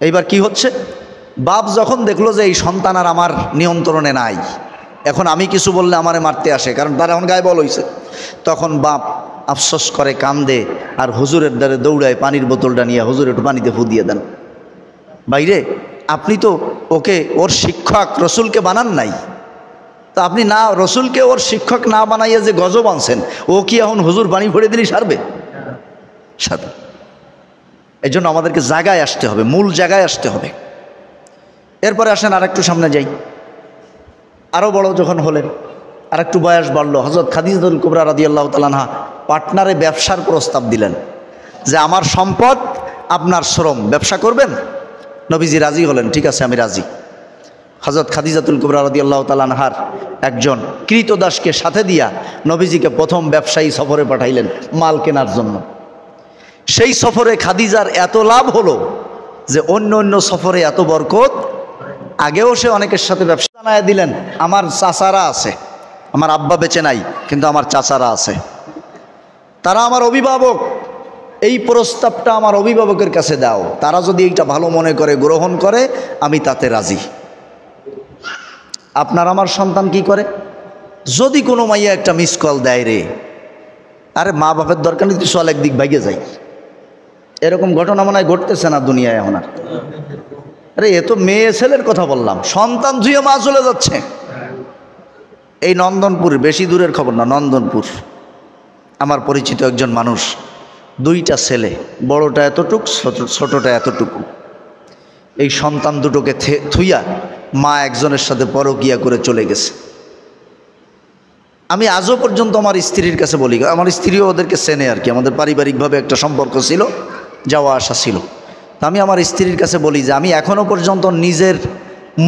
এইবার কি হচ্ছে, বাপ যখন দেখলো যে এই সন্তান আর আমার নিয়ন্ত্রণে নাই, এখন আমি কিছু বললে আমারে মারতে আসে, কারণ তার এখন গায়ে বল হইছে, তখন বাপ আফসোস করে কান্দে আর হুজুরের দ্বারে দৌড়ায় পানির বোতলটা নিয়ে, হুজুর একটু পানিতে ফু দিয়ে দেন। বাইরে আপনি তো ওকে ওর শিক্ষক রসুলকে বানান নাই, তা আপনি না রসুলকে ওর শিক্ষক না বানাইয়া যে গজব আনছেন, ও কি এখন হুজুর পানি ভরে দিলেই সারবে? সারবে। এই জন্য আমাদেরকে জায়গায় আসতে হবে, মূল জায়গায় আসতে হবে। এরপরে আসেন আর একটু সামনে যাই। আরও বড় যখন হলেন, আর একটু বয়স বাড়লো, হযরত খাদিজাতুল কুবরা রাদিয়াল্লাহু তাআলা আনহা পার্টনারে ব্যবসার প্রস্তাব দিলেন যে আমার সম্পদ আপনার শ্রম, ব্যবসা করবেন? নবীজি রাজি হলেন, ঠিক আছে আমি রাজি। হযরত খাদিজাতুল কুবরা রাদিয়াল্লাহু তাআলা আনহার একজন কৃতদাসকে সাথে দিয়া নবীজিকে প্রথম ব্যবসায়ী সফরে পাঠাইলেন মাল কেনার জন্য। সেই সফরে খাদিজার এত লাভ হলো যে অন্য অন্য সফরে এত বরকত। আগেও সে অনেকের সাথে ব্যবসা বানায় দিলেন, আমার চাচারা আছে, আমার আব্বা বেঁচে নাই কিন্তু আমার চাচারা আছে, তারা আমার অভিভাবক, এই প্রস্তাবটা আমার অভিভাবকের কাছে দাও, তারা যদি এইটা ভালো মনে করে গ্রহণ করে আমি তাতে রাজি। আপনার আমার সন্তান কি করে? যদি কোনো মাইয়া একটা মিস কল দেয়, রে আরে মা বাপের দরকার নেই, তুই চল একদিক ভাগে যাই, এরকম ঘটনা মনে হয় ঘটতেছে না দুনিয়ায় এখন আর। আরে এ তো মেয়ে ছেলের কথা বললাম, সন্তান ধুয়ে মা চলে যাচ্ছে। এই নন্দনপুর, বেশি দূরের খবর না, নন্দনপুর আমার পরিচিত একজন মানুষ, দুইটা ছেলে, বড়টা এতটুক, ছোটটা এতটুকু। এই সন্তান দুটোকে থুইয়া মা একজনের সাথে পরকিয়া করে চলে গেছে। আমি আজও পর্যন্ত আমার স্ত্রীর কাছে বলি, আমার স্ত্রীও ওদেরকে চেনে আর কি, আমাদের পারিবারিকভাবে একটা সম্পর্ক ছিল, যাওয়া আসা ছিল। তা আমি আমার স্ত্রীর কাছে বলি যে আমি এখনও পর্যন্ত নিজের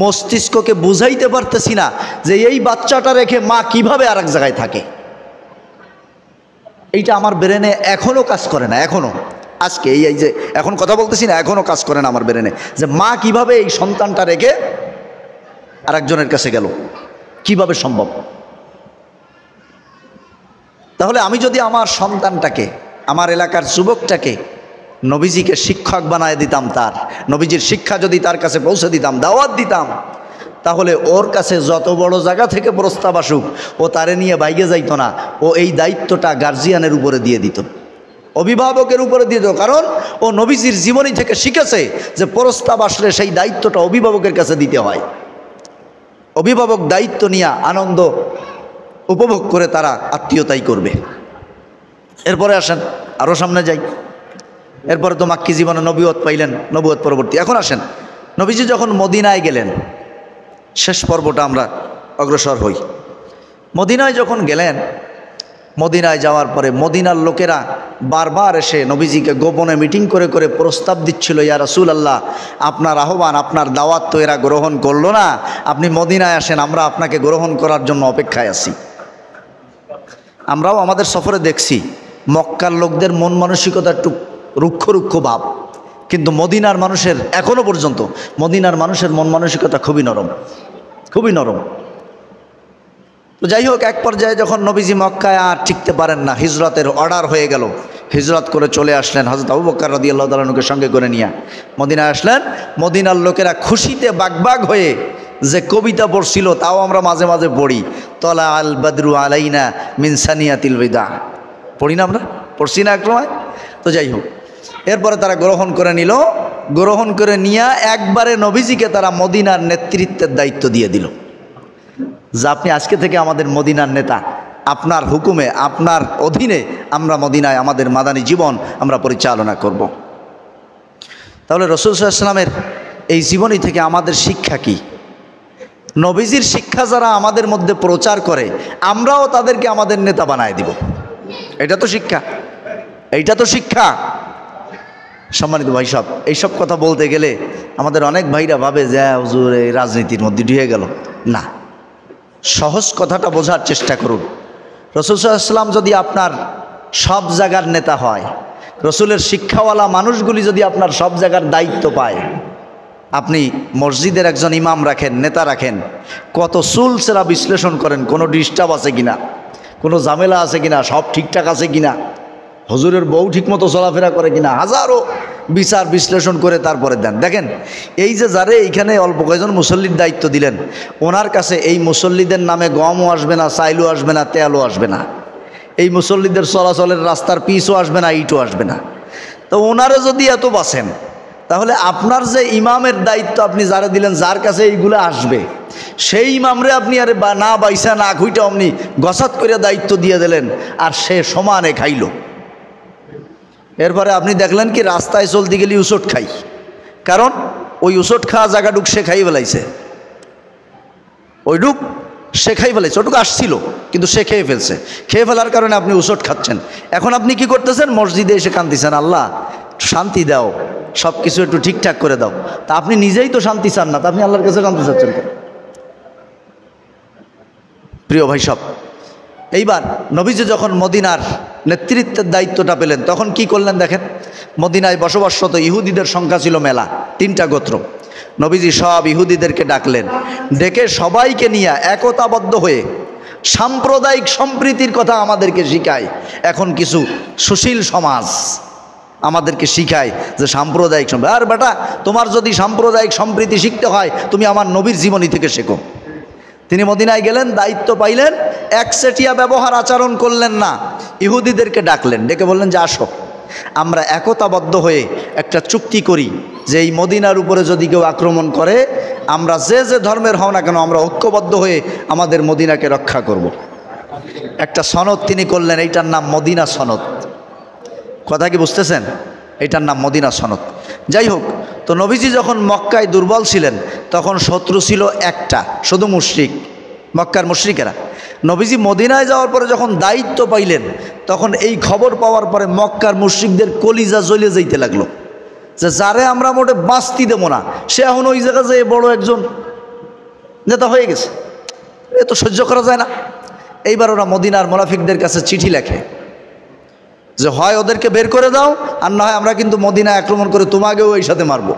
মস্তিষ্ককে বুঝাইতে পারতেছি না যে এই বাচ্চাটা রেখে মা কিভাবে আর এক জায়গায় থাকে। এইটা আমার ব্রেনে এখনও কাজ করে না, এখনও। আজকে এই যে এখন কথা বলতেছি না, এখনও কাজ করে না আমার ব্রেনে, যে মা কিভাবে এই সন্তানটা রেখে আরেকজনের কাছে গেল, কিভাবে সম্ভব? তাহলে আমি যদি আমার সন্তানটাকে, আমার এলাকার যুবকটাকে নবীজিকে শিক্ষক বানায় দিতাম, তার নবীজির শিক্ষা যদি তার কাছে পৌঁছে দিতাম, দাওয়াত দিতাম, তাহলে ওর কাছে যত বড় জায়গা থেকে প্রস্তাব আসুক ও তারে নিয়ে বাইরে যাইতো না, ও এই দায়িত্বটা গার্জিয়ানের উপরে দিয়ে দিত, অভিভাবকের উপরে দিয়ে দিত। কারণ ও নবীজির জীবনী থেকে শিখেছে যে প্রস্তাব আসলে সেই দায়িত্বটা অভিভাবকের কাছে দিতে হয়। অভিভাবক দায়িত্ব নিয়ে আনন্দ উপভোগ করে তারা আত্মীয়তাই করবে। এরপরে আসেন আরও সামনে যাই। এরপরে তো মাক্কি জীবনে নবুয়ত পাইলেন, নবুয়ত পরবর্তী। এখন আসেন নবীজি যখন মদিনায় গেলেন, শেষ পর্বটা আমরা অগ্রসর হই। মদিনায় যখন গেলেন, মদিনায় যাওয়ার পরে মদিনার লোকেরা বারবার এসে নবীজিকে গোপনে মিটিং করে করে প্রস্তাব দিচ্ছিল, ইয়া রাসূলুল্লাহ, আপনার আহ্বান, আপনার দাওয়াত তো এরা গ্রহণ করলো না, আপনি মদিনায় আসেন, আমরা আপনাকে গ্রহণ করার জন্য অপেক্ষায় আছি। আমরাও আমাদের সফরে দেখছি মক্কার লোকদের মন মানসিকতা একটু রুক্ষ রুক্ষ ভাব, কিন্তু মদিনার মানুষের এখনও পর্যন্ত মদিনার মানুষের মন মানসিকতা খুবই নরম, খুবই নরম। তো যাই হোক, এক পর্যায়ে যখন নবীজি মক্কায় আর টিকতে পারেন না, হিজরতের অর্ডার হয়ে গেল, হিজরত করে চলে আসলেন হযরত আবু বকর রাদিয়াল্লাহু তাআলা আনহুকে সঙ্গে করে নিয়ে মদিনায় আসলেন। মদিনার লোকেরা খুশিতে বাগবাগ হয়ে যে কবিতা পড়ছিল তাও আমরা মাঝে মাঝে পড়ি, তলা আল বদরু আলাইনা মিন সানিয়াতিল বিদা, পড়ি না আমরা, পড়ছি না একসময়? তো যাই হোক, এরপরে তারা গ্রহণ করে নিল, গ্রহণ করে নিয়ে একবারে নবীজিকে তারা মদিনার নেতৃত্বের দায়িত্ব দিয়ে দিল, যে আপনি আজকে থেকে আমাদের মদিনার নেতা, আপনার হুকুমে, আপনার অধীনে আমরা মদিনায় আমাদের মাদানী জীবন আমরা পরিচালনা করব। তাহলে রাসূল সাল্লাল্লাহু আলাইহি ওয়াসাল্লামের এই জীবনী থেকে আমাদের শিক্ষা কি? নবীজির শিক্ষা যারা আমাদের মধ্যে প্রচার করে, আমরাও তাদেরকে আমাদের নেতা বানায় দিব। এটা তো শিক্ষা, এইটা তো শিক্ষা। সম্মানিত ভাই সব, এইসব কথা বলতে গেলে আমাদের অনেক ভাইরা ভাবে যে হুজুর এই রাজনীতির মধ্যে ঢুকে গেল। না, সহজ কথাটা বোঝার চেষ্টা করুন। রাসূল সাল্লাল্লাহু আলাইহি ওয়াসাল্লাম যদি আপনার সব জায়গার নেতা হয়, রসুলের শিক্ষাওয়ালা মানুষগুলি যদি আপনার সব জায়গার দায়িত্ব পায়, আপনি মসজিদের একজন ইমাম রাখেন, নেতা রাখেন, কত চুলচেরা বিশ্লেষণ করেন, কোনো ডিস্টার্ব আছে কিনা, কোনো ঝামেলা আছে কিনা, সব ঠিকঠাক আছে কিনা, হুজুরের বউ ঠিকমতো চলাফেরা করে কিনা, হাজারো বিচার বিশ্লেষণ করে তারপরে দেন। দেখেন, এই যে যারে এইখানে অল্প কয়েকজন মুসল্লির দায়িত্ব দিলেন, ওনার কাছে এই মুসল্লিদের নামে গমও আসবে না, চাইলও আসবে না, তেলও আসবে না, এই মুসল্লিদের চলাচলের রাস্তার পিচও আসবে না, ইটও আসবে না। তো ওনারা যদি এত বাঁচেন, তাহলে আপনার যে ইমামের দায়িত্ব আপনি যারা দিলেন, যার কাছে এইগুলো আসবে, সেই ইমামরে আপনি আরে না বাইসা না খুইটা আপনি গসাত করে দায়িত্ব দিয়ে দিলেন, আর সে সমানে খাইল। এরপরে আপনি দেখলেন কি রাস্তায় চলতে গেলে উচট খাই, কারণ ওই উচট খাওয়া জায়গাটুক সে খাই ফেলাইছে, ওইটুক সে খাই ফেলাইছে, ওটুকু আসছিল কিন্তু সে খেয়ে ফেলছে, খেয়ে ফেলার কারণে আপনি উচট খাচ্ছেন। এখন আপনি কি করতেছেন? মসজিদে এসে কাঁদতেছেন, আল্লাহ শান্তি দাও, সব কিছু একটু ঠিকঠাক করে দাও। তা আপনি নিজেই তো শান্তি চান না, তা আপনি আল্লাহর কাছে শান্তি চাচ্ছেন। প্রিয় ভাই সব, এইবার নবীজি যখন মদিনার নেতৃত্বের দায়িত্বটা পেলেন, তখন কি করলেন দেখেন। মদিনায় বসবাসরত ইহুদিদের সংখ্যা ছিল মেলা, 3টা গোত্র। নবীজি সব ইহুদিদেরকে ডাকলেন, ডেকে সবাইকে নিয়ে একতাবদ্ধ হয়ে সাম্প্রদায়িক সম্প্রীতির কথা আমাদেরকে শিখায়। এখন কিছু সুশীল সমাজ আমাদেরকে শিখায় যে সাম্প্রদায়িক সম্প্রীতি। আর বেটা, তোমার যদি সাম্প্রদায়িক সম্প্রীতি শিখতে হয়, তুমি আমার নবীর জীবনী থেকে শেখো। তিনি মদিনায় গেলেন, দায়িত্ব পাইলেন, একচেটিয়া ব্যবহার আচরণ করলেন না, ইহুদিদেরকে ডাকলেন, ডেকে বললেন যে আসো, আমরা একতাবদ্ধ হয়ে একটা চুক্তি করি যে এই মদিনার উপরে যদি কেউ আক্রমণ করে, আমরা যে যে ধর্মের হও না কেন, আমরা ঐক্যবদ্ধ হয়ে আমাদের মদিনাকে রক্ষা করব। একটা সনদ তিনি করলেন, এইটার নাম মদিনা সনদ। কথা কি বুঝতেছেন? এইটার নাম মদিনা সনদ। যাই হোক, তো নবীজি যখন মক্কায় দুর্বল ছিলেন, তখন শত্রু ছিল একটা, শুধু মুশরিক, মক্কার মুশরিকেরা। নবীজি মদিনায় যাওয়ার পরে যখন দায়িত্ব পাইলেন, তখন এই খবর পাওয়ার পরে মক্কার মুশরিকদের কলিজা জ্বলে যাইতে লাগলো, যে যারে আমরা মোটে বাঁচতে দেবো না, সে এখন ওই জায়গায় যেয়ে বড় একজন নেতা হয়ে গেছে, এ তো সহ্য করা যায় না। এইবার ওরা মদিনার মুনাফিকদের কাছে চিঠি লেখে, যে হয় ওদেরকে বের করে দাও, আর না হয় আমরা কিন্তু মদিনায় আক্রমণ করে তোমাকেও এই সাথে মারব।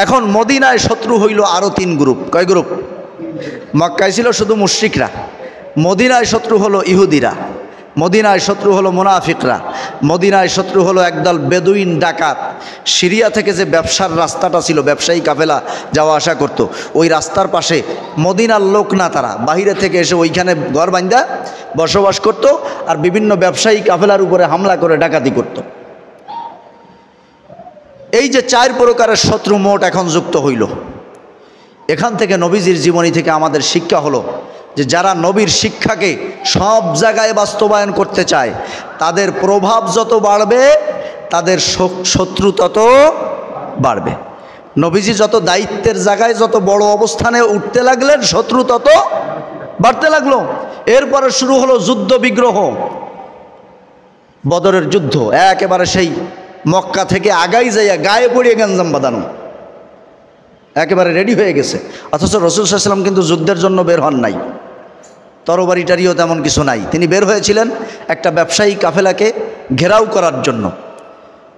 এখন মদিনায় শত্রু হইল আরও 3 গ্রুপ। কয় গ্রুপ? মক্কায় ছিল শুধু মুশরিকরা, মদিনায় শত্রু হলো ইহুদিরা, মদিনায় শত্রু হলো মুনাফিকরা, মদিনায় শত্রু হলো একদল বেদুইন ডাকাত। সিরিয়া থেকে যে ব্যবসার রাস্তাটা ছিল, ব্যবসায়ী কাফেলা যাওয়া আসা করত, ওই রাস্তার পাশে মদিনার লোক না, তারা বাহিরে থেকে এসে ওইখানে ঘর বাঁধা বসবাস করত, আর বিভিন্ন ব্যবসায়ী কাফেলার উপরে হামলা করে ডাকাতি করত। এই যে 4 প্রকারের শত্রু মোট এখন যুক্ত হইল। এখান থেকে নবীজির জীবনী থেকে আমাদের শিক্ষা হলো যে যারা নবীর শিক্ষাকে সব জায়গায় বাস্তবায়ন করতে চায়, তাদের প্রভাব যত বাড়বে তাদের শত্রু তত বাড়বে। নবীজি যত দায়িত্বের জায়গায়, যত বড় অবস্থানে উঠতে লাগলেন, শত্রু তত বাড়তে লাগলো। এরপরে শুরু হলো যুদ্ধ বিগ্রহ, বদরের যুদ্ধ। একেবারে সেই মক্কা থেকে আগাই যাইয়া গায়ে পড়িয়ে গঞ্জাম বাঁধানো, একেবারে রেডি হয়ে গেছে। অথচ রাসূল সাল্লাল্লাহু আলাইহি ওয়াসাল্লাম কিন্তু যুদ্ধের জন্য বের হন নাই, তরবারিটারিও তেমন কিছু নাই। তিনি বের হয়েছিলেন একটা ব্যবসায়ী কাফেলাকে ঘেরাও করার জন্য,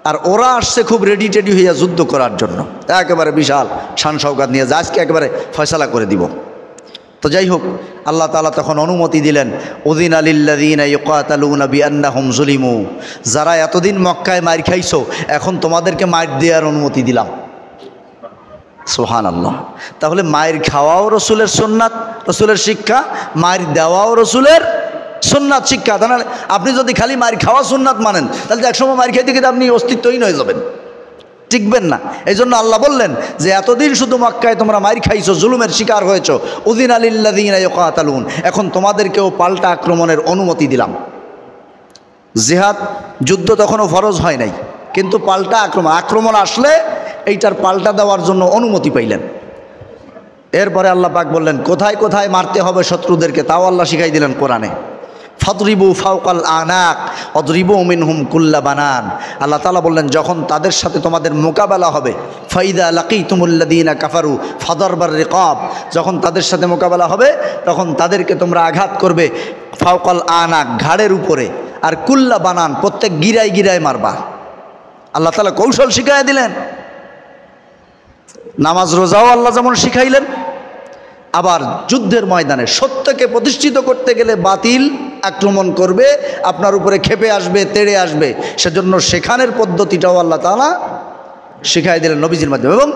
আর ওরা আসছে খুব রেডি টেডি হইয়া যুদ্ধ করার জন্য, একেবারে বিশাল শান শওকাত নিয়ে, যা আজকে একেবারে ফয়সালা করে দিব। তো যাই হোক, আল্লাহ তাআলা তখন অনুমতি দিলেন, উযিনা লিল্লাযীনা ইউকাতালুনা বিআন্নাহুম যুলিমু, যারা এতদিন মক্কায় মার খাইছো, এখন তোমাদেরকে মার দেওয়ার অনুমতি দিলাম। সুবহানাল্লাহ। তাহলে মায়ের খাওয়াও রসুলের সুন্নাত, রসুলের শিক্ষা, মায়ের দেওয়াও রসুলের সুন্নাত শিক্ষা। তাহলে আপনি যদি খালি মায়ের খাওয়া সুন্নাত মানেন, তাহলে একসময় মায়ের খেতে খেতে আপনি অস্তিত্বহীন হয়ে যাবেন, টিকবেন না। এই জন্য আল্লাহ বললেন যে এতদিন শুধু মক্কায় তোমরা মায়ের খাইছো, জুলুমের শিকার হয়েছো, উযিনা লিল্লাযীনা ইউকাতালুন, এখন তোমাদেরকেও পাল্টা আক্রমণের অনুমতি দিলাম। জিহাদ যুদ্ধ তখনও ফরজ হয় নাই, কিন্তু পাল্টা আক্রমণ আসলে এইটার পাল্টা দেওয়ার জন্য অনুমতি পাইলেন। এরপরে আল্লাহ পাক বললেন কোথায় কোথায় মারতে হবে শত্রুদেরকে, তাও আল্লাহ শিখাই দিলেন কোরআনে। ফাদরিবু ফাওকাল আনাক অদরিবু মিনহুম কুল্লা বানান। আল্লাহ তাআলা বললেন যখন তাদের সাথে তোমাদের মোকাবেলা হবে, ফাইদা লাকিতুমুল্লাযীনা কাফারু ফাদরবার রিকাব, যখন তাদের সাথে মোকাবেলা হবে তখন তাদেরকে তোমরা আঘাত করবে ফাওকাল আনাক, ঘাড়ের উপরে, আর কুল্লা বানান, প্রত্যেক গিরায় গিরায় মারবা। আল্লাহ তাআলা কৌশল শিখাইয়া দিলেন। নামাজ রোজাও আল্লাহ যেমন শিখাইলেন, আবার যুদ্ধের ময়দানে সত্যকে প্রতিষ্ঠিত করতে গেলে বাতিল আক্রমণ করবে, আপনার উপরে ক্ষেপে আসবে, তেড়ে আসবে, সেজন্য সেখানের পদ্ধতিটাও আল্লাহ তাআলা শিখাই দিলেন নবীজির মাধ্যমে। এবং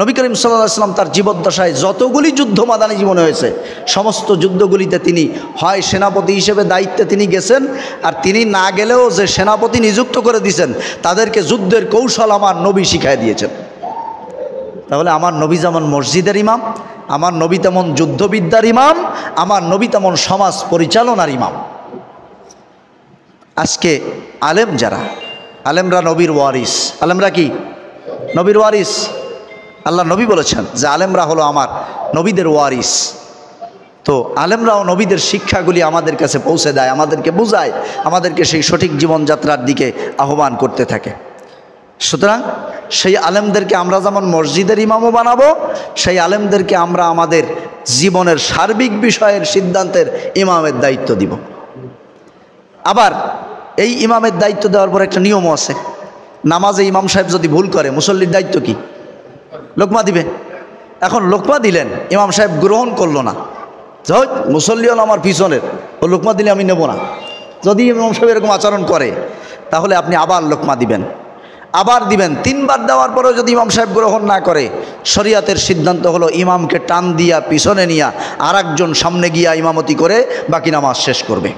নবী করিম সাল্লাল্লাহু আলাইহি ওয়াসাল্লাম তার জীবদ্দশায় যতগুলি যুদ্ধ মাদানী জীবনে হয়েছে, সমস্ত যুদ্ধগুলিতে তিনি হয় সেনাপতি হিসেবে দায়িত্বে তিনি গেছেন, আর তিনি না গেলেও যে সেনাপতি নিযুক্ত করে দিয়েছেন তাদেরকে যুদ্ধের কৌশল আমার নবী শিখাই দিয়েছেন। তাহলে আমার নবী যেমন মসজিদের ইমাম, আমার নবী তেমন যুদ্ধবিদ্যার ইমাম, আমার নবী তেমন সমাজ পরিচালনার ইমাম। আজকে আলেম যারা, আলেমরা নবীর ওয়ারিস। আলেমরা কি? নবীর ওয়ারিস। আল্লাহ নবী বলেছেন যে আলেমরা হলো আমার নবীদের ওয়ারিস। তো আলেমরাও নবীদের শিক্ষাগুলি আমাদের কাছে পৌঁছে দেয়, আমাদেরকে বোঝায়, আমাদেরকে সেই সঠিক জীবনযাত্রার দিকে আহ্বান করতে থাকে। সুতরাং সেই আলেমদেরকে আমরা যেমন মসজিদের ইমামও বানাবো, সেই আলেমদেরকে আমরা আমাদের জীবনের সার্বিক বিষয়ের সিদ্ধান্তের ইমামের দায়িত্ব দিব। আবার এই ইমামের দায়িত্ব দেওয়ার পর একটা নিয়মও আছে। নামাজে ইমাম সাহেব যদি ভুল করে, মুসল্লির দায়িত্ব কি? লোকমা দিবে। এখন লোকমা দিলেন, ইমাম সাহেব গ্রহণ করলো না, যাই মুসল্লি হল আমার পিছনের, ও লোকমা দিলে আমি নেব না। যদি ইমাম সাহেব এরকম আচরণ করে, তাহলে আপনি আবার লোকমা দিবেন, আবার দিবেন। 3 বার দেওয়ার পরেও যদি ইমাম সাহেব গ্রহণ না করে, শরীয়তের সিদ্ধান্ত হলো ইমামকে টান দিয়া পিছনে নিয়া আর একজন সামনে গিয়া ইমামতি করে বাকি নামাজ শেষ করবে।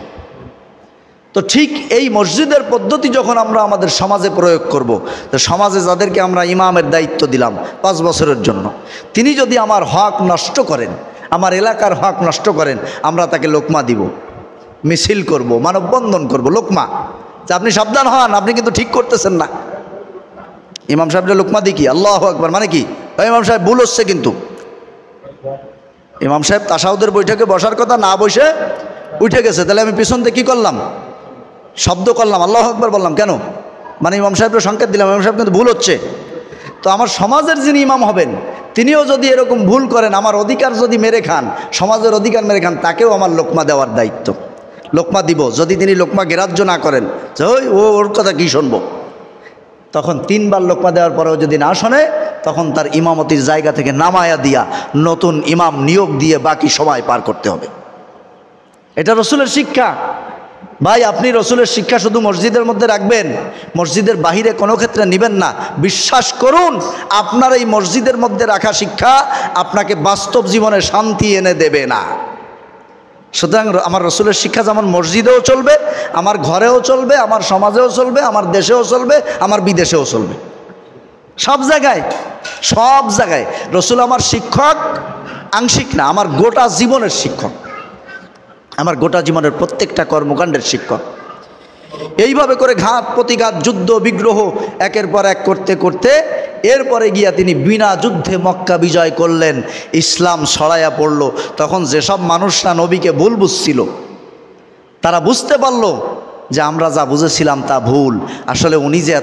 তো ঠিক এই মসজিদের পদ্ধতি যখন আমরা আমাদের সমাজে প্রয়োগ করব, তো সমাজে যাদেরকে আমরা ইমামের দায়িত্ব দিলাম 5 বছরের জন্য, তিনি যদি আমার হক নষ্ট করেন, আমার এলাকার হক নষ্ট করেন, আমরা তাকে লোকমা দিব, মিছিল করব, মানববন্ধন করব, লোকমা যে আপনি সাবধান হন, আপনি কিন্তু ঠিক করতেছেন না। ইমাম সাহেবরা লোকমা দিই কি? আল্লাহু আকবার, মানে কি? ইমাম সাহেব ভুল হচ্ছে, কিন্তু ইমাম সাহেব তাশাহুদের বৈঠকে বসার কথা না বসে উঠে গেছে, তাহলে আমি পিছন থেকে কী করলাম? শব্দ করলাম, আল্লাহু আকবার বললাম। কেন? মানে ইমাম সাহেবরা সংকেত দিলাম ইমাম সাহেব কিন্তু ভুল হচ্ছে। তো আমার সমাজের যিনি ইমাম হবেন, তিনিও যদি এরকম ভুল করেন, আমার অধিকার যদি মেরে খান, সমাজের অধিকার মেরে খান, তাকেও আমার লোকমা দেওয়ার দায়িত্ব। লোকমা দিব, যদি তিনি লোকমা গ্রাহ্য না করেন যে ওই ওর কথা কী শুনবো, তখন 3 বার লোকমা দেওয়ার পরেও যদি না শোনে, তখন তার ইমামতির জায়গা থেকে নামায়া দিয়া নতুন ইমাম নিয়োগ দিয়ে বাকি সময় পার করতে হবে। এটা রসুলের শিক্ষা। ভাই, আপনি রসুলের শিক্ষা শুধু মসজিদের মধ্যে রাখবেন, মসজিদের বাহিরে কোনো ক্ষেত্রে নেবেন না। বিশ্বাস করুন, আপনার এই মসজিদের মধ্যে রাখা শিক্ষা আপনাকে বাস্তব জীবনে শান্তি এনে দেবে না। সুতরাং আমার রসুলের শিক্ষা যেমন মসজিদেও চলবে, আমার ঘরেও চলবে, আমার সমাজেও চলবে, আমার দেশেও চলবে, আমার বিদেশেও চলবে, সব জায়গায়, সব জায়গায়। রসুল আমার শিক্ষক, আংশিক না, আমার গোটা জীবনের শিক্ষক, আমার গোটা জীবনের প্রত্যেকটা কর্মকাণ্ডের শিক্ষক। এইভাবে করে ঘাত প্রতিঘাত, যুদ্ধ বিগ্রহ একের পর এক করতে করতে এরপরে গিয়া তিনি বিনা যুদ্ধে মক্কা বিজয় করলেন, ইসলাম ছড়াইয়া পড়ল। তখন যেসব মানুষরা নবীকে ভুল বুঝছিল, তারা বুঝতে পারল যে আমরা যা বুঝেছিলাম তা ভুল। আসলে উনি যে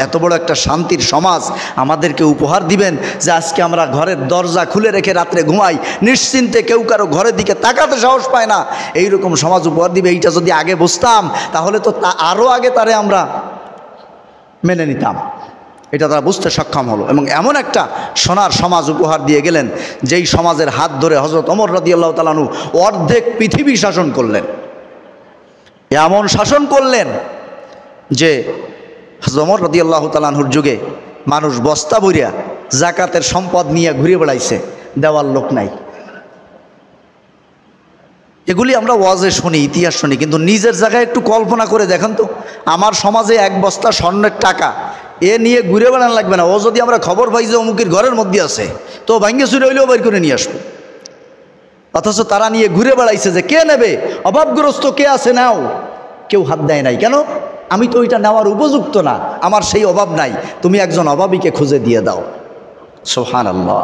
এত বড় একটা শান্তির সমাজ আমাদেরকে উপহার দিবেন, যে আজকে আমরা ঘরের দরজা খুলে রেখে রাত্রে ঘুমাই নিশ্চিন্তে, কেউ কারো ঘরের দিকে তাকাতে সাহস পায় না, এইরকম সমাজ উপহার দিবে, এইটা যদি আগে বুঝতাম তাহলে তো আরও আগে তারে আমরা মেনে নিতাম। এটা তারা বুঝতে সক্ষম হলো এবং এমন একটা সোনার সমাজ উপহার দিয়ে গেলেন, যেই সমাজের হাত ধরে হযরত ওমর রাদিয়াল্লাহু তাআলা আনহু অর্ধেক পৃথিবী শাসন করলেন। এমন শাসন করলেন যে হযরত ওমর রাদিয়াল্লাহু তাআলা আনহুর যুগে মানুষ বস্তা ভরিয়া যাকাতের সম্পদ নিয়ে ঘুরে বেড়াইছে, দেওয়ার লোক নাই। এগুলি আমরা ওয়াজে শুনি, ইতিহাস শুনি, কিন্তু নিজের জায়গায় একটু কল্পনা করে দেখেন তো, আমার সমাজে 1 বস্তা স্বর্ণের টাকা এ নিয়ে ঘুরে বেড়ান লাগবে না। ও যদি আমরা খবর পাই যে অমুকের ঘরের মধ্যে আছে, তো ভাঙ্গে চুরে হইলেও বের করে নিয়ে আসবো। অথচ তারা নিয়ে ঘুরে বেড়াইছে যে কে নেবে, অভাবগ্রস্ত কে আছে নাও, কেউ হাত দেয় নাই। কেন? আমি তো ওইটা নেওয়ার উপযুক্ত না, আমার সেই অভাব নাই, তুমি একজন অভাবীকে খুঁজে দিয়ে দাও। সুবহানাল্লাহ।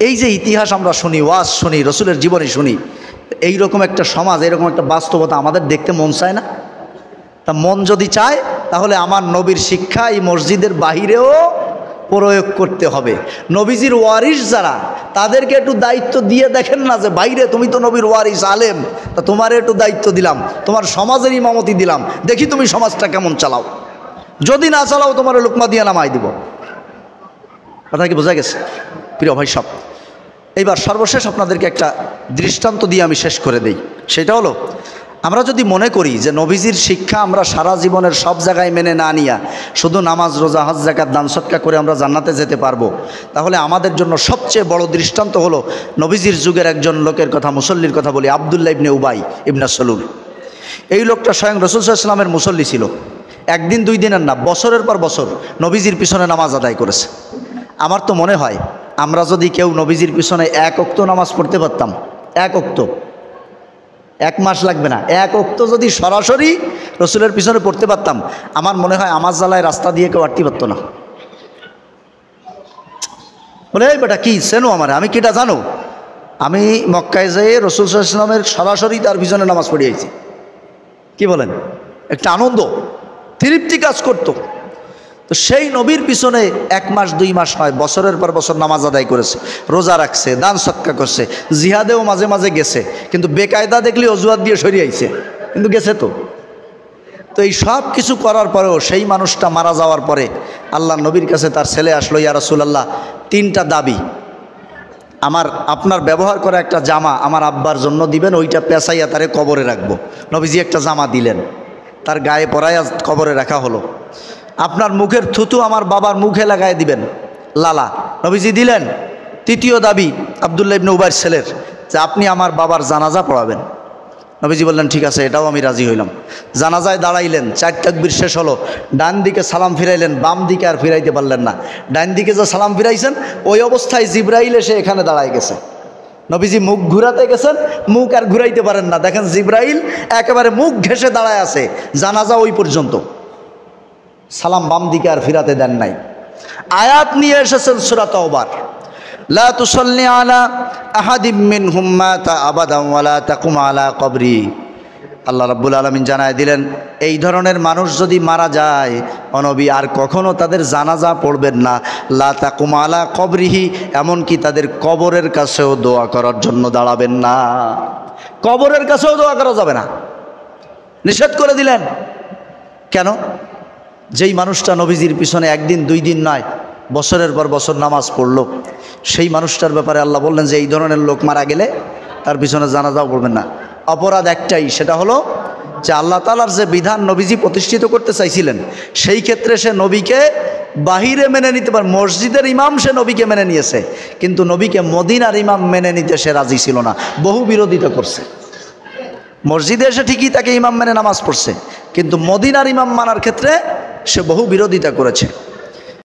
এই যে ইতিহাস আমরা শুনি, ওয়াজ শুনি, রসুলের জীবনী শুনি, এইরকম একটা সমাজ, এরকম একটা বাস্তবতা আমাদের দেখতে মন চায় না? তা মন যদি চায় তাহলে আমার নবীর শিক্ষা এই মসজিদের বাহিরেও প্রয়োগ করতে হবে। নবীজির ওয়ারিস যারা, তাদেরকে একটু দায়িত্ব দিয়ে দেখেন না যে বাইরে তুমি তো নবীর ওয়ারিস আলেম, তা তোমার একটু দায়িত্ব দিলাম, তোমার সমাজের ইমামতি দিলাম, দেখি তুমি সমাজটা কেমন চালাও। যদি না চালাও তোমার লোকমা দিয়ে নামাই দিব। কথা কি বোঝা গেছে প্রিয় ভাই সব? এইবার সর্বশেষ আপনাদেরকে একটা দৃষ্টান্ত দিয়ে আমি শেষ করে দেই। সেটা হলো, আমরা যদি মনে করি যে নবীজির শিক্ষা আমরা সারা জীবনের সব জায়গায় মেনে না নিয়া শুধু নামাজ, রোজা, হজ, যাকাত, দান সদকা করে আমরা জান্নাতে যেতে পারবো, তাহলে আমাদের জন্য সবচেয়ে বড় দৃষ্টান্ত হলো নবীজির যুগের একজন লোকের কথা, মুসল্লির কথা বলি, আব্দুল্লাহ ইবনে উবাই ইবনে সালুল। এই লোকটা স্বয়ং রাসূল সাল্লাল্লাহু আলাইহি ওয়াসাল্লামের মুসল্লি ছিল। একদিন 2 দিনের না, বছরের পর বছর নবীজির পিছনে নামাজ আদায় করেছে। আমার তো মনে হয় আমরা যদি কেউ নবীজির পিছনে 1 ওয়াক্ত নামাজ পড়তে পারতাম, 1 ওয়াক্ত, 1 মাস লাগবে না, 1 ওয়াক্ত যদি সরাসরি রসুলের পিছনে পড়তে পারতাম, আমার মনে হয় আমার জ্বালায় রাস্তা দিয়ে কেউ আটতে পারতো না। বলে এই বেটা কি চেনো আমার, আমি কিটা জানো, আমি মক্কায় যেয়ে রাসূল সাল্লাল্লাহু আলাইহি ওয়াসাল্লামের সরাসরি তার পিছনে নামাজ পড়িয়েছি। কি বলেন? একটা আনন্দ, তৃপ্তি কাজ করতো। তো সেই নবীর পিছনে 1 মাস 2 মাস হয়, বছরের পর বছর নামাজ আদায় করেছে, রোজা রাখছে, দান সদকা করছে, জিহাদেও মাঝে মাঝে গেছে, কিন্তু বেকায়দা দেখলে অজুহাত দিয়ে সরিয়ে আইছে, কিন্তু গেছে তো। তো এই সব কিছু করার পরেও সেই মানুষটা মারা যাওয়ার পরে আল্লাহ নবীর কাছে তার ছেলে আসলো, ইয়া রাসূলুল্লাহ, 3টা দাবি। আপনার ব্যবহার করা একটা জামা আমার আব্বার জন্য দিবেন, ওইটা পেঁচাইয়া তারে কবরে রাখবো। নবীজি একটা জামা দিলেন, তার গায়ে পরাইয়া কবরে রাখা হলো। আপনার মুখের থুতু আমার বাবার মুখে লাগায় দিবেন, লালা, নবীজি দিলেন। 3য় দাবি আব্দুল্লাহ ইবনে উবাইর ছেলের, যে আপনি আমার বাবার জানাজা পড়াবেন। নবীজি বললেন ঠিক আছে, এটাও আমি রাজি হইলাম। জানাজায় দাঁড়াইলেন, 4 তাকবীর শেষ হলো, ডান দিকে সালাম ফিরাইলেন, বাম দিকে আর ফিরাইতে পারলেন না। ডান দিকে যে সালাম ফিরাইছেন ওই অবস্থায় জিবরাইল এসে এখানে দাঁড়ায় গেছে। নবীজি মুখ ঘুরাতে গেছেন, মুখ আর ঘুরাইতে পারেন না, দেখেন জিবরাইল একেবারে মুখ ঘেঁষে দাঁড়ায় আছে, জানাজা ওই পর্যন্ত, সালাম বাম দিকে আর ফিরাতে দেন নাই। আয়াত নিয়ে এসেছেন সূরা তাওবার, লা তুসাল্লি আলা আহাদিম মিনহুম মাতা আবাদান ওয়া লা তাকুম আলা কবরি। আল্লাহ রাব্বুল আলামিন জানায় দিলেন, এই ধরনের মানুষ যদি মারা যায়, নবী আর কখনো তাদের জানাজা পড়বেন না, লা তাকুম আলা কবরিহি, এমনকি তাদের কবরের কাছেও দোয়া করার জন্য দাঁড়াবেন না। কবরের কাছেও দোয়া করা যাবে না। নিষেধ করে দিলেন। কেন? যেই মানুষটা নবীজির পিছনে একদিন দুই দিন নয় বছরের পর বছর নামাজ পড়ল, সেই মানুষটার ব্যাপারে আল্লাহ বললেন যে এই ধরনের লোক মারা গেলে তার পিছনে জানাজাও পড়বেন না। অপরাধ একটাই, সেটা হলো যে আল্লাহ তাআলার যে বিধান নবীজি প্রতিষ্ঠিত করতে চাইছিলেন, সেই ক্ষেত্রে সে নবীকে বাহিরে মেনে নিতে পারে। মসজিদের ইমাম সে নবীকে মেনে নিয়েছে, কিন্তু নবীকে মদিনার ইমাম মেনে নিতে সে রাজি ছিল না, বহু বিরোধিতা করছে। মসজিদে এসে ঠিকই তাকে ইমাম মেনে নামাজ পড়ছে, কিন্তু মদিনার ইমাম মানার ক্ষেত্রে সে বহু বিরোধিতা করেছে।